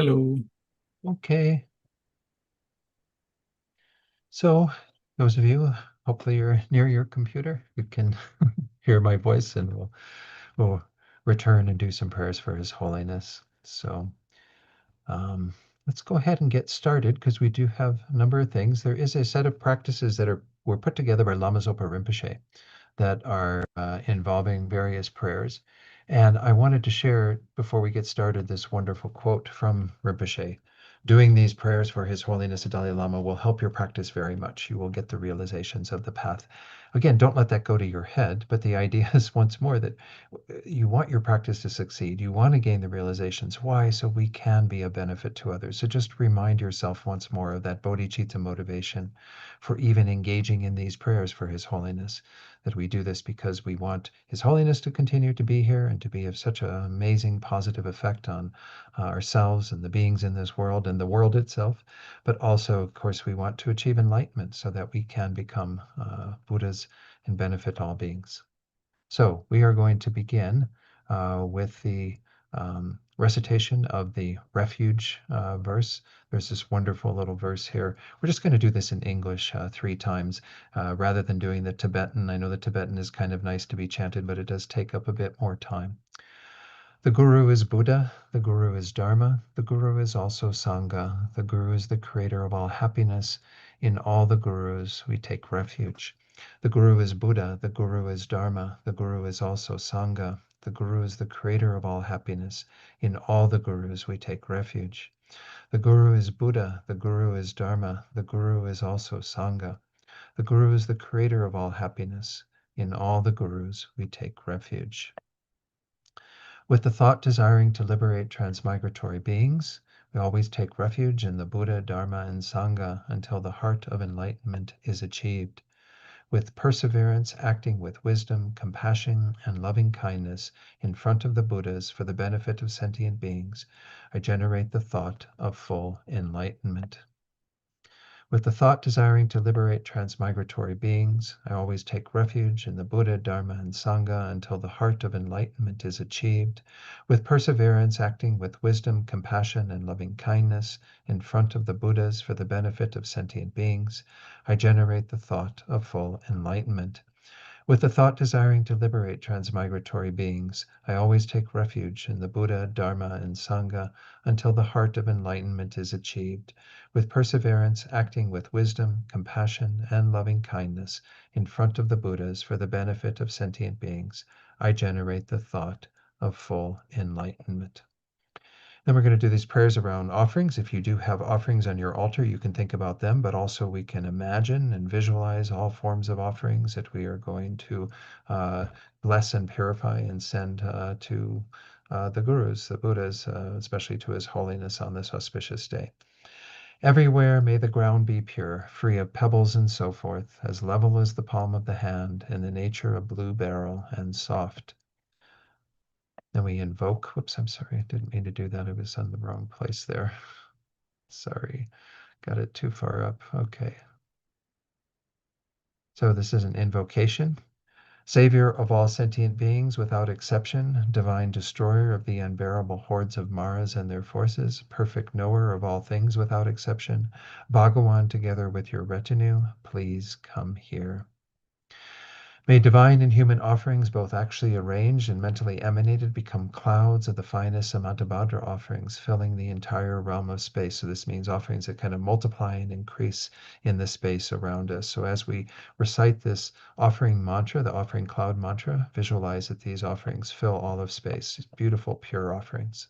Hello. Okay. So those of you, hopefully you're near your computer, you can hear my voice, and we'll return and do some prayers for His Holiness. So let's go ahead and get started, because we do have a number of things. There is a set of practices that were put together by Lama Zopa Rinpoche that are involving various prayers. And I wanted to share, before we get started, this wonderful quote from Rinpoche. Doing these prayers for His Holiness the Dalai Lama will help your practice very much. You will get the realizations of the path. Again, don't let that go to your head, but the idea is, once more, that you want your practice to succeed. You want to gain the realizations. Why? So we can be a benefit to others. So just remind yourself once more of that bodhicitta motivation for even engaging in these prayers for His Holiness, that we do this because we want His Holiness to continue to be here and to be of such an amazing positive effect on ourselves and the beings in this world and the world itself. But also, of course, we want to achieve enlightenment so that we can become Buddhas and benefit all beings. So we are going to begin with the recitation of the refuge verse. There's this wonderful little verse here. We're just going to do this in English 3 times rather than doing the Tibetan. I know the Tibetan is kind of nice to be chanted, but it does take up a bit more time. The Guru is Buddha, the Guru is Dharma, the Guru is also Sangha, the Guru is the creator of all happiness. In all the Gurus we take refuge. The Guru is Buddha, the Guru is Dharma, the Guru is also Sangha, the Guru is the creator of all happiness. In all the Gurus we take refuge. The Guru is Buddha, the Guru is Dharma, the Guru is also Sangha. The Guru is the creator of all happiness. In all the Gurus we take refuge. With the thought desiring to liberate transmigratory beings, we always take refuge in the Buddha, Dharma, and Sangha until the heart of enlightenment is achieved. With perseverance, acting with wisdom, compassion, and loving kindness in front of the Buddhas for the benefit of sentient beings, I generate the thought of full enlightenment. With the thought desiring to liberate transmigratory beings, I always take refuge in the Buddha, Dharma, and Sangha until the heart of enlightenment is achieved. With perseverance, acting with wisdom, compassion, and loving kindness in front of the Buddhas for the benefit of sentient beings, I generate the thought of full enlightenment. With the thought desiring to liberate transmigratory beings, I always take refuge in the Buddha, Dharma, and Sangha until the heart of enlightenment is achieved. With perseverance, acting with wisdom, compassion, and loving kindness in front of the Buddhas for the benefit of sentient beings, I generate the thought of full enlightenment. Then we're going to do these prayers around offerings. If you do have offerings on your altar, you can think about them, but also we can imagine and visualize all forms of offerings that we are going to bless and purify and send to the Gurus, the Buddhas, especially to His Holiness on this auspicious day. Everywhere may the ground be pure, free of pebbles and so forth, as level as the palm of the hand, in the nature of blue beryl and soft. Then we invoke, whoops, I'm sorry, I didn't mean to do that. I was on the wrong place there. Sorry, got it too far up. Okay. So this is an invocation. Savior of all sentient beings without exception, divine destroyer of the unbearable hordes of Maras and their forces, perfect knower of all things without exception, Bhagawan together with your retinue, please come here. May divine and human offerings, both actually arranged and mentally emanated, become clouds of the finest Samantabhadra offerings, filling the entire realm of space. So this means offerings that kind of multiply and increase in the space around us. So as we recite this offering mantra, the offering cloud mantra, visualize that these offerings fill all of space. Beautiful, pure offerings.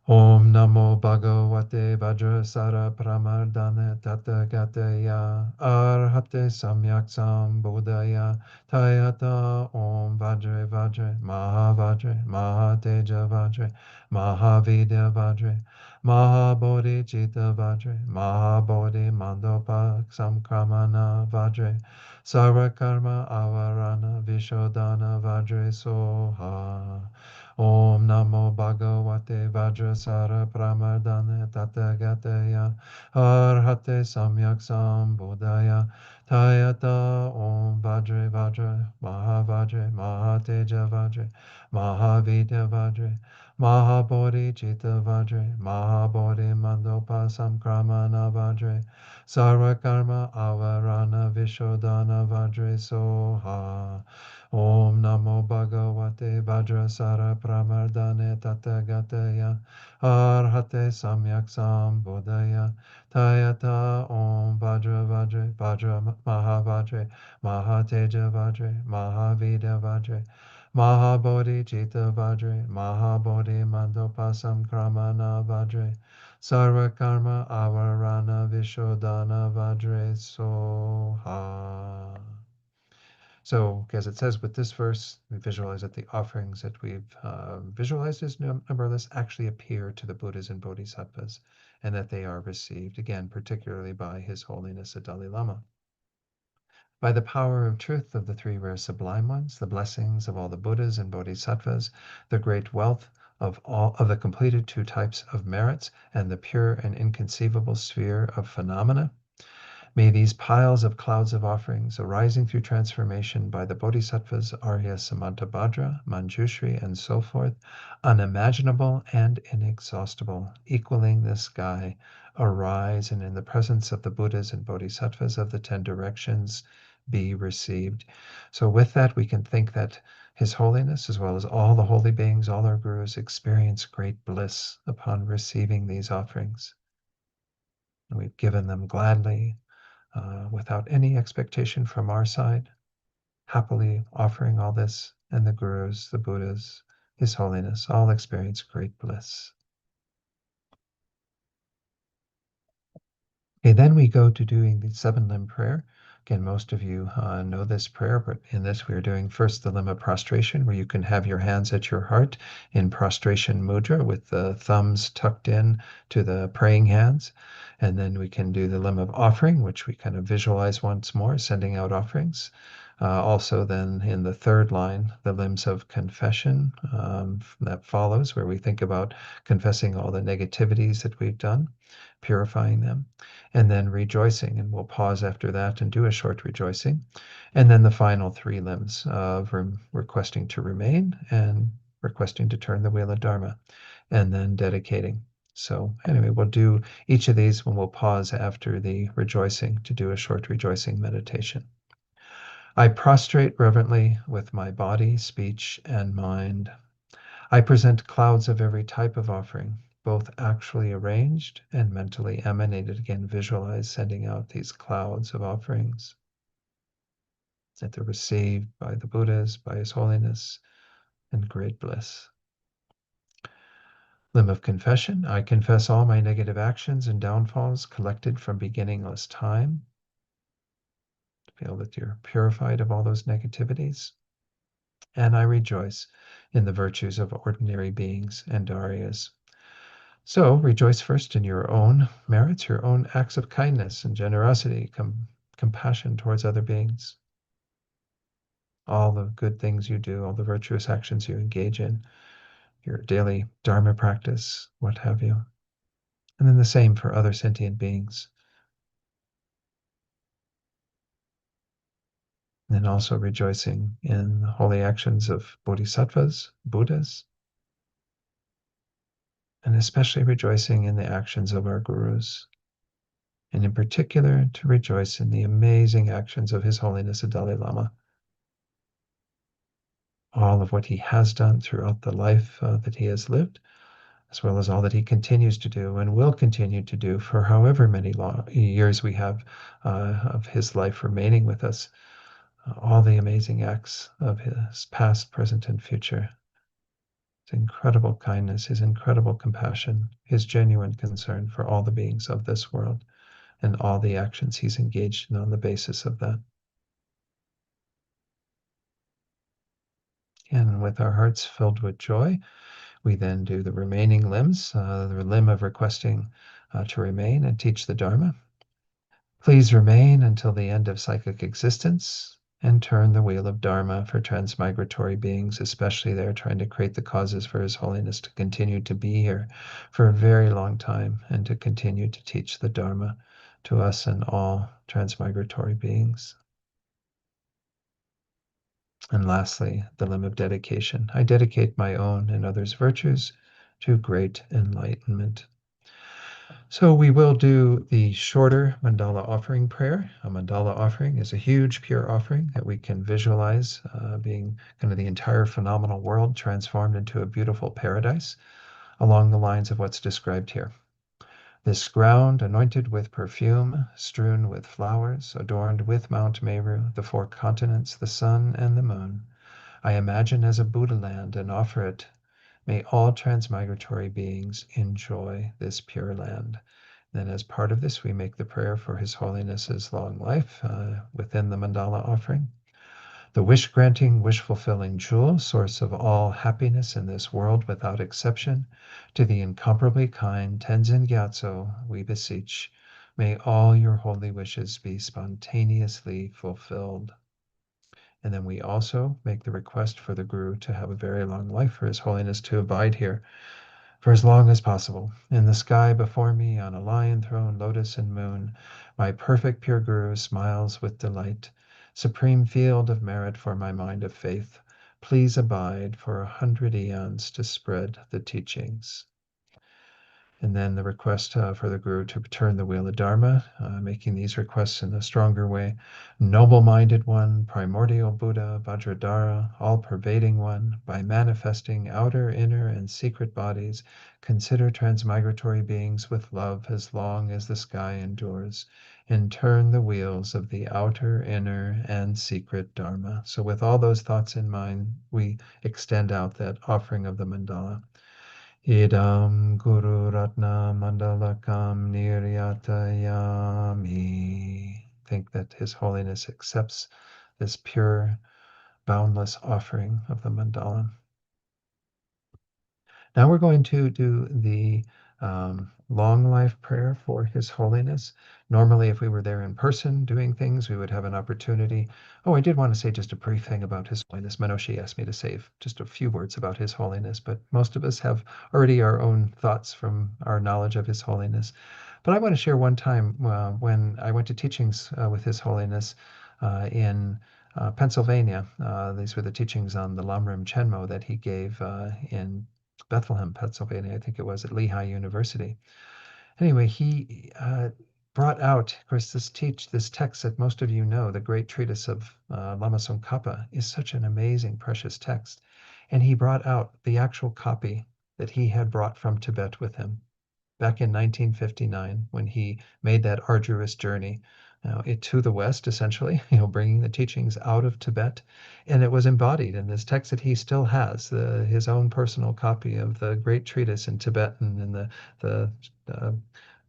Om Namo Bhagavate Vajrasara Pramardana Tathagateya Arhate Samyak Sambuddhaya Tayata Om Vajre Vajre Mahavajre Mahateja Vajre Mahavidya Vajre Mahabodhi Chitta Vajre Mahabodhi Mandopak Samkramana Vajre Sarvakarma Avarana Vishodhana Vajre Soha Om Namo Bhagavate Vajrasara Vajrasara Pramardane Tathagateya Arhate Samyak Sambodhaya Tayata Om Vajre Vajre Mahavajre Mahateja Vajre Mahavidya Vajre Mahabodhi Chitta Vajre Mahabodhi Mandopa Samkramana Vajre Sarva Karma Avarana Vishodhana Vajre Soha Om Namo Bhagavate Vajrasara Pramardane Tathagateya Arhate Samyak Sambodhaya Tayata Om Vajra Vajre Vajra Mahavajre Mahateja Vajre Mahavidya Vajre Mahabodhi Chitta Vajre Mahabodhi Mandopasam Kramana Vajre Sarva Karma Avarana Vishodhana Vajre Soha. So, as it says with this verse, we visualize that the offerings that we've visualized as numberless actually appear to the Buddhas and Bodhisattvas, and that they are received, again, particularly by His Holiness the Dalai Lama. By the power of truth of the three rare sublime ones, the blessings of all the Buddhas and Bodhisattvas, the great wealth of all of the completed two types of merits, and the pure and inconceivable sphere of phenomena, may these piles of clouds of offerings arising through transformation by the Bodhisattvas Arya Samantabhadra, Manjushri, and so forth, unimaginable and inexhaustible, equaling the sky, arise and in the presence of the Buddhas and Bodhisattvas of the 10 directions be received. So with that, we can think that His Holiness, as well as all the holy beings, all our gurus, experience great bliss upon receiving these offerings. And we've given them gladly, without any expectation from our side, happily offering all this, and the gurus, the Buddhas, His Holiness, all experience great bliss. Okay, then we go to doing the 7-limb prayer. Again, most of you know this prayer, but in this we are doing first the limb of prostration, where you can have your hands at your heart in prostration mudra with the thumbs tucked in to the praying hands. And then we can do the limb of offering, which we kind of visualize once more, sending out offerings. Also then in the third line, the limbs of confession that follows, where we think about confessing all the negativities that we've done, purifying them, and then rejoicing. And we'll pause after that and do a short rejoicing. And then the final 3 limbs of requesting to remain and requesting to turn the wheel of Dharma, and then dedicating. So anyway, we'll do each of these when we'll pause after the rejoicing to do a short rejoicing meditation. I prostrate reverently with my body, speech, and mind. I present clouds of every type of offering, both actually arranged and mentally emanated. Again, visualize sending out these clouds of offerings that they're received by the Buddhas, by His Holiness, in great bliss. Limb of confession. I confess all my negative actions and downfalls collected from beginningless time. Feel that you're purified of all those negativities. And I rejoice in the virtues of ordinary beings and Aryas. So rejoice first in your own merits, your own acts of kindness and generosity, compassion towards other beings. All the good things you do, all the virtuous actions you engage in, your daily Dharma practice, what have you. And then the same for other sentient beings. And then also rejoicing in the holy actions of bodhisattvas, Buddhas, and especially rejoicing in the actions of our gurus. And in particular, to rejoice in the amazing actions of His Holiness the Dalai Lama. All of what he has done throughout the life that he has lived, as well as all that he continues to do and will continue to do for however many years we have of his life remaining with us. All the amazing acts of his past, present, and future. His incredible kindness, his incredible compassion, his genuine concern for all the beings of this world, and all the actions he's engaged in on the basis of that. And with our hearts filled with joy, we then do the remaining limbs, the limb of requesting to remain and teach the Dharma. Please remain until the end of psychic existence and turn the wheel of Dharma for transmigratory beings, especially there trying to create the causes for His Holiness to continue to be here for a very long time and to continue to teach the Dharma to us and all transmigratory beings. And lastly, the limb of dedication. I dedicate my own and others' virtues to great enlightenment. So we will do the shorter mandala offering prayer. A mandala offering is a huge pure offering that we can visualize being kind of the entire phenomenal world transformed into a beautiful paradise along the lines of what's described here. This ground anointed with perfume, strewn with flowers, adorned with Mount Meru, the 4 continents, the sun and the moon, I imagine as a Buddha land and offer it. May all transmigratory beings enjoy this pure land. Then as part of this, we make the prayer for His Holiness's long life within the mandala offering. The wish-granting, wish-fulfilling jewel, source of all happiness in this world without exception, to the incomparably kind Tenzin Gyatso, we beseech, may all your holy wishes be spontaneously fulfilled. And then we also make the request for the Guru to have a very long life, for His Holiness to abide here for as long as possible. In the sky before me, on a lion throne, lotus and moon, my perfect pure Guru smiles with delight. Supreme field of merit for my mind of faith, please abide for 100 eons to spread the teachings. And then the request for the Guru to turn the wheel of Dharma, making these requests in a stronger way. Noble-minded one, primordial Buddha, Vajradhara, all-pervading one, by manifesting outer, inner, and secret bodies, consider transmigratory beings with love as long as the sky endures, and turn the wheels of the outer, inner, and secret Dharma. So with all those thoughts in mind, we extend out that offering of the mandala. Idam Guru Ratna Mandalakam Niryatayami. Think that His Holiness accepts this pure, boundless offering of the mandala. Now we're going to do the long life prayer for His Holiness. Normally, if we were there in person doing things, we would have an opportunity. Oh, I did want to say just a brief thing about His Holiness. Manoshi asked me to say just a few words about His Holiness, but most of us have already our own thoughts from our knowledge of His Holiness. But I want to share one time when I went to teachings with His Holiness in Pennsylvania. These were the teachings on the Lamrim Chenmo that he gave in Bethlehem, Pennsylvania, I think it was, at Lehigh University. Anyway, he brought out, of course, this text that most of you know, the great treatise of Lama Tsongkhapa, is such an amazing, precious text. And he brought out the actual copy that he had brought from Tibet with him back in 1959 when he made that arduous journey to the West, essentially, bringing the teachings out of Tibet. And it was embodied in this text that he still has, his own personal copy of the great treatise in Tibetan and the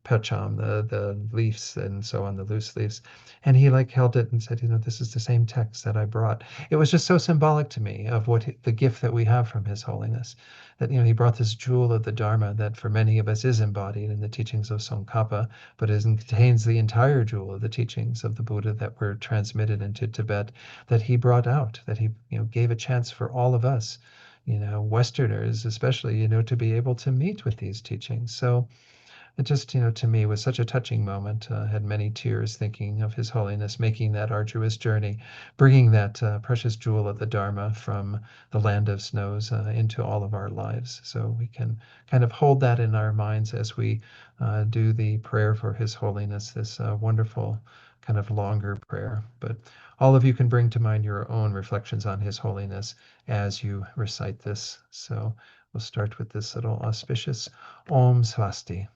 pecham, the leaves and so on, the loose leaves. And he held it and said, this is the same text that I brought. It was just so symbolic to me of what the gift that we have from His Holiness, that, he brought this jewel of the Dharma that for many of us is embodied in the teachings of Tsongkhapa, but contains the entire jewel of the teachings of the Buddha that were transmitted into Tibet, that he brought out, that he, gave a chance for all of us, Westerners especially, to be able to meet with these teachings. So it just, to me was such a touching moment. Had many tears thinking of His Holiness making that arduous journey, bringing that precious jewel of the Dharma from the land of snows into all of our lives. So we can kind of hold that in our minds as we do the prayer for His Holiness, this wonderful kind of longer prayer. But all of you can bring to mind your own reflections on His Holiness as you recite this. So we'll start with this little auspicious Om Swasti.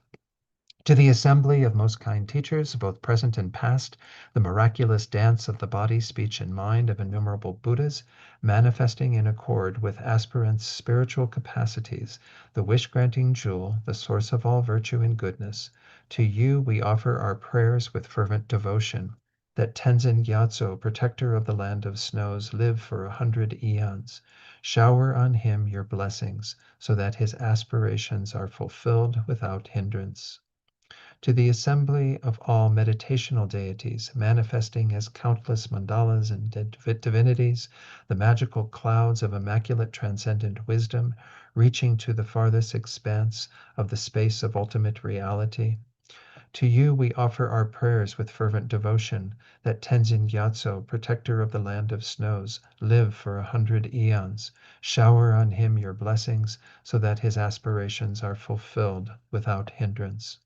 To the assembly of most kind teachers, both present and past, the miraculous dance of the body, speech, and mind of innumerable Buddhas, manifesting in accord with aspirants' spiritual capacities, the wish-granting jewel, the source of all virtue and goodness, to you we offer our prayers with fervent devotion, that Tenzin Gyatso, protector of the land of snows, live for 100 eons. Shower on him your blessings, so that his aspirations are fulfilled without hindrance. To the assembly of all meditational deities, manifesting as countless mandalas and divinities, the magical clouds of immaculate transcendent wisdom, reaching to the farthest expanse of the space of ultimate reality. To you we offer our prayers with fervent devotion, that Tenzin Gyatso, protector of the land of snows, live for 100 eons. Shower on him your blessings, so that his aspirations are fulfilled without hindrance.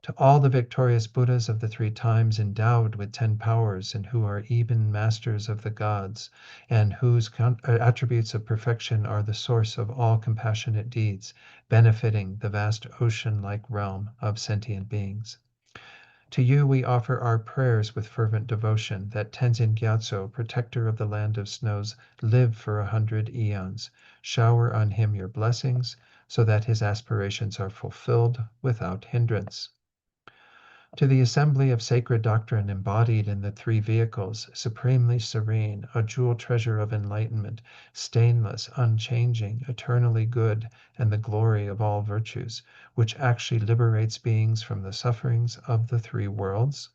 To all the victorious Buddhas of the three times, endowed with 10 powers, and who are even masters of the gods, and whose attributes of perfection are the source of all compassionate deeds, benefiting the vast ocean-like realm of sentient beings. To you we offer our prayers with fervent devotion, that Tenzin Gyatso, protector of the land of snows, live for 100 eons. Shower on him your blessings, so that his aspirations are fulfilled without hindrance. To the assembly of sacred doctrine embodied in the three vehicles, supremely serene, a jewel treasure of enlightenment, stainless, unchanging, eternally good, and the glory of all virtues, which actually liberates beings from the sufferings of the three worlds.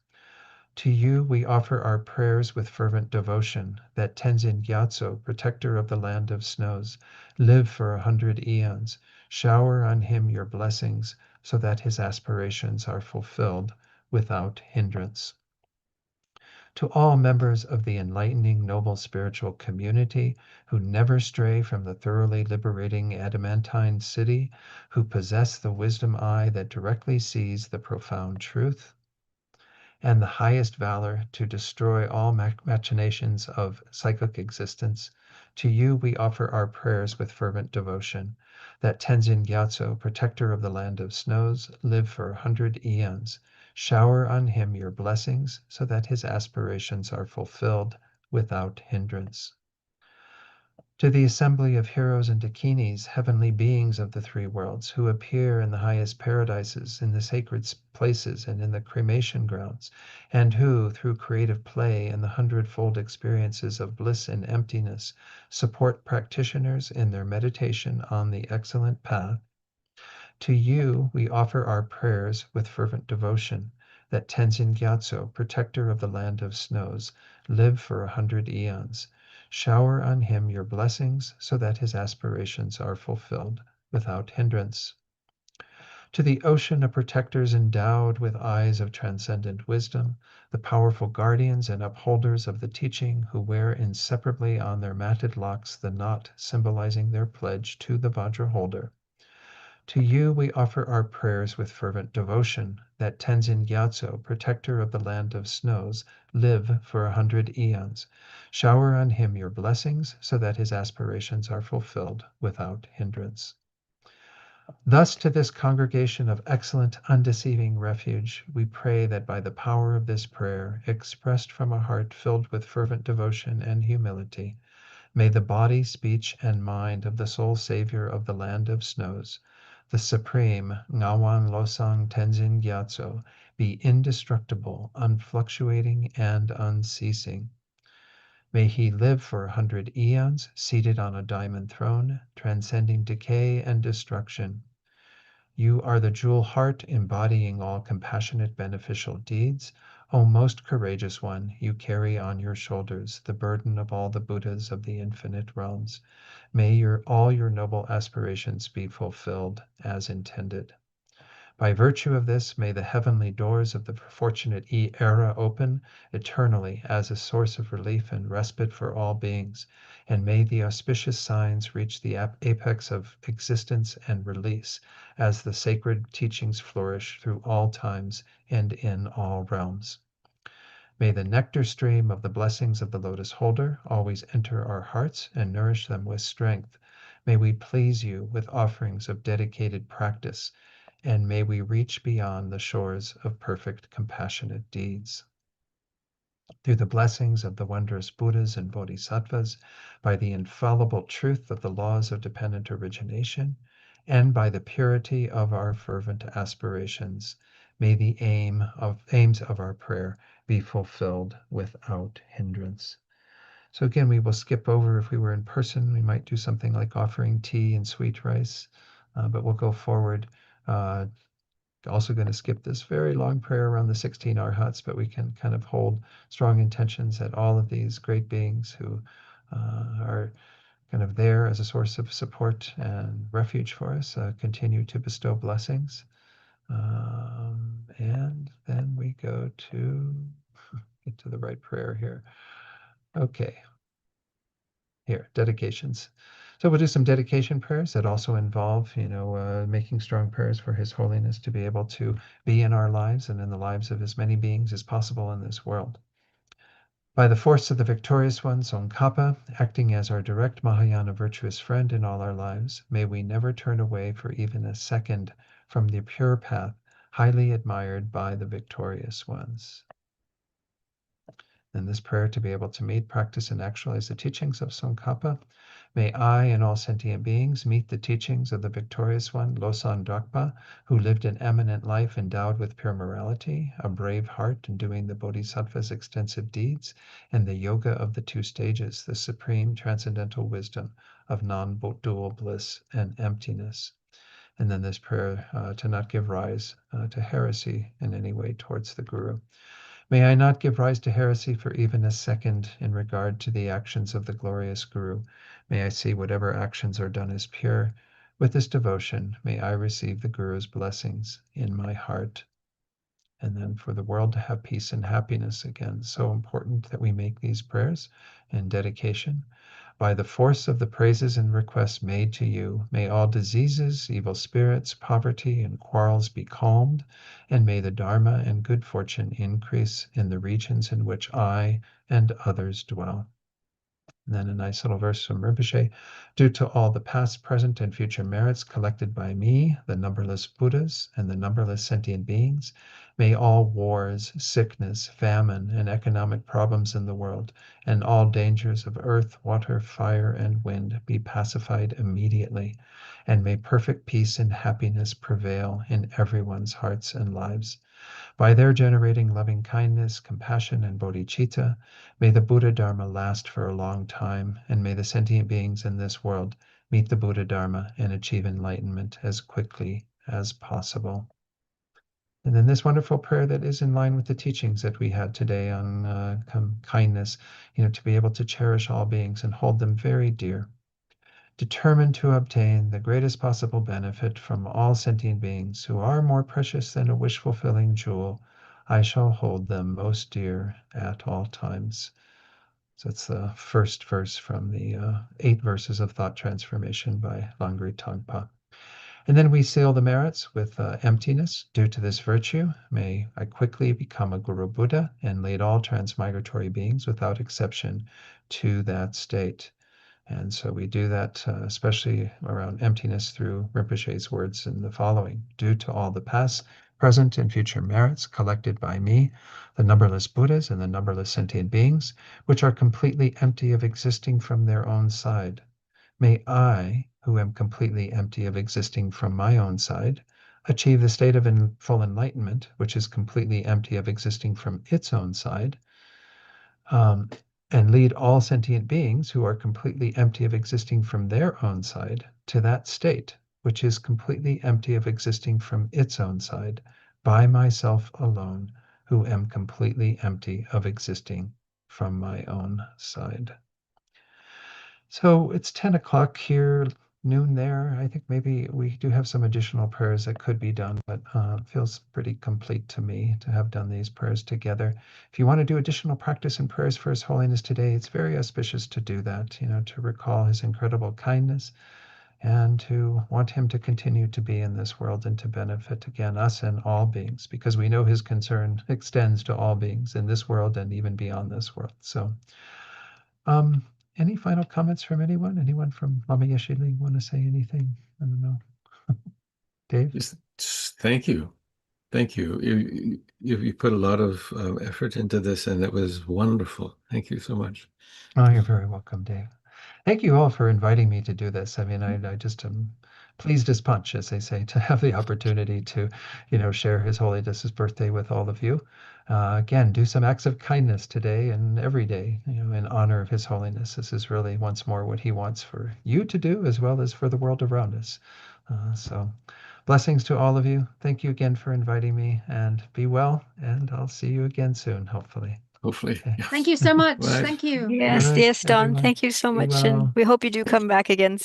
To you we offer our prayers with fervent devotion, that Tenzin Gyatso, protector of the land of snows, live for 100 eons. Shower on him your blessings, so that his aspirations are fulfilled without hindrance. To all members of the enlightening noble spiritual community who never stray from the thoroughly liberating adamantine city, who possess the wisdom eye that directly sees the profound truth, and the highest valor to destroy all machinations of psychic existence, to you we offer our prayers with fervent devotion, that Tenzin Gyatso, protector of the land of snows, live for 100 eons. Shower on him your blessings, so that his aspirations are fulfilled without hindrance. To the assembly of heroes and dakinis, heavenly beings of the three worlds, who appear in the highest paradises, in the sacred places, and in the cremation grounds, and who, through creative play and the hundredfold experiences of bliss and emptiness, support practitioners in their meditation on the excellent path. To you we offer our prayers with fervent devotion, that Tenzin Gyatso, protector of the land of snows, live for 100 eons. Shower on him your blessings, so that his aspirations are fulfilled without hindrance. To the ocean of protectors endowed with eyes of transcendent wisdom, the powerful guardians and upholders of the teaching, who wear inseparably on their matted locks the knot symbolizing their pledge to the Vajra holder. To you we offer our prayers with fervent devotion, that Tenzin Gyatso, protector of the land of snows, live for 100 eons. Shower on him your blessings, so that his aspirations are fulfilled without hindrance. Thus, to this congregation of excellent, undeceiving refuge, we pray that by the power of this prayer, expressed from a heart filled with fervent devotion and humility, may the body, speech, and mind of the sole Savior of the land of snows, the supreme Ngawan Losang Tenzin Gyatso, be indestructible, unfluctuating, and unceasing. May he live for 100 eons, seated on a diamond throne, transcending decay and destruction. You are the jewel heart embodying all compassionate beneficial deeds. O most courageous one, you carry on your shoulders the burden of all the Buddhas of the infinite realms. May all your noble aspirations be fulfilled as intended. By virtue of this, may the heavenly doors of the fortunate era open eternally as a source of relief and respite for all beings, and may the auspicious signs reach the apex of existence and release as the sacred teachings flourish through all times and in all realms. May the nectar stream of the blessings of the lotus holder always enter our hearts and nourish them with strength. May we please you with offerings of dedicated practice, and may we reach beyond the shores of perfect compassionate deeds. Through the blessings of the wondrous Buddhas and Bodhisattvas, by the infallible truth of the laws of dependent origination, and by the purity of our fervent aspirations, may the aims of our prayer be fulfilled without hindrance. So again, we will skip over. If we were in person, we might do something like offering tea and sweet rice, but we'll go forward also going to skip this very long prayer around the 16 arhats, but we can kind of hold strong intentions that all of these great beings who are kind of there as a source of support and refuge for us continue to bestow blessings. And then we go to get to the right prayer here. Okay. Here, dedications. So we'll do some dedication prayers that also involve, making strong prayers for His Holiness to be able to be in our lives and in the lives of as many beings as possible in this world. By the force of the victorious one, Tsongkhapa, acting as our direct Mahayana virtuous friend in all our lives, may we never turn away for even a second from the pure path, highly admired by the victorious ones. In this prayer, to be able to meet, practice, and actualize the teachings of Tsongkhapa, may I and all sentient beings meet the teachings of the victorious one, Losang Drakpa, who lived an eminent life endowed with pure morality, a brave heart in doing the Bodhisattva's extensive deeds, and the yoga of the two stages, the supreme transcendental wisdom of non-dual bliss and emptiness. And then this prayer to not give rise to heresy in any way towards the Guru. May I not give rise to heresy for even a second in regard to the actions of the glorious Guru. May I see whatever actions are done as pure. With this devotion, may I receive the Guru's blessings in my heart. And then for the world to have peace and happiness, again, so important that we make these prayers in dedication. By the force of the praises and requests made to you, may all diseases, evil spirits, poverty, and quarrels be calmed, and may the Dharma and good fortune increase in the regions in which I and others dwell. And then a nice little verse from Rinpoche. Due to all the past, present, and future merits collected by me, the numberless Buddhas, and the numberless sentient beings, may all wars, sickness, famine, and economic problems in the world, and all dangers of earth, water, fire, and wind be pacified immediately, and may perfect peace and happiness prevail in everyone's hearts and lives. By their generating loving kindness, compassion, and bodhicitta, may the Buddha Dharma last for a long time, and may the sentient beings in this world meet the Buddha Dharma and achieve enlightenment as quickly as possible. And then this wonderful prayer that is in line with the teachings that we had today on kindness, to be able to cherish all beings and hold them very dear. Determined to obtain the greatest possible benefit from all sentient beings who are more precious than a wish-fulfilling jewel, I shall hold them most dear at all times. So it's the first verse from the 8 verses of Thought Transformation by Langri Tangpa. And then we seal the merits with emptiness. Due to this virtue, may I quickly become a Guru Buddha and lead all transmigratory beings without exception to that state. And so we do that, especially around emptiness, through Rinpoche's words in the following. Due to all the past, present, and future merits collected by me, the numberless Buddhas and the numberless sentient beings, which are completely empty of existing from their own side, may I, who am completely empty of existing from my own side, achieve the state of full enlightenment, which is completely empty of existing from its own side, and lead all sentient beings who are completely empty of existing from their own side to that state, which is completely empty of existing from its own side, by myself alone, who am completely empty of existing from my own side. So it's 10 o'clock here, noon there. I think maybe we do have some additional prayers that could be done, but it feels pretty complete to me to have done these prayers together. If you want to do additional practice and prayers for His Holiness today, it's very auspicious to do that, to recall his incredible kindness and to want him to continue to be in this world and to benefit, again, us and all beings, because we know his concern extends to all beings in this world and even beyond this world. So, any final comments from anyone? Anyone from Lama Yeshe Ling want to say anything? I don't know. Dave? Thank you. Thank you. You put a lot of effort into this, and it was wonderful. Thank you so much. Oh, you're very welcome, Dave. Thank you all for inviting me to do this. I mean, I just am pleased as punch, as they say, to have the opportunity to, share His Holiness's birthday with all of you. Again, do some acts of kindness today and every day, in honor of His Holiness. This is really once more what he wants for you to do, as well as for the world around us. So blessings to all of you. Thank you again for inviting me, and be well. And I'll see you again soon, hopefully. Hopefully. Okay. Yes. Thank you so much. Bye. Thank you. Yes, All right, yes, Don. everyone. Thank you so Be much. well. And we hope you do come back again soon.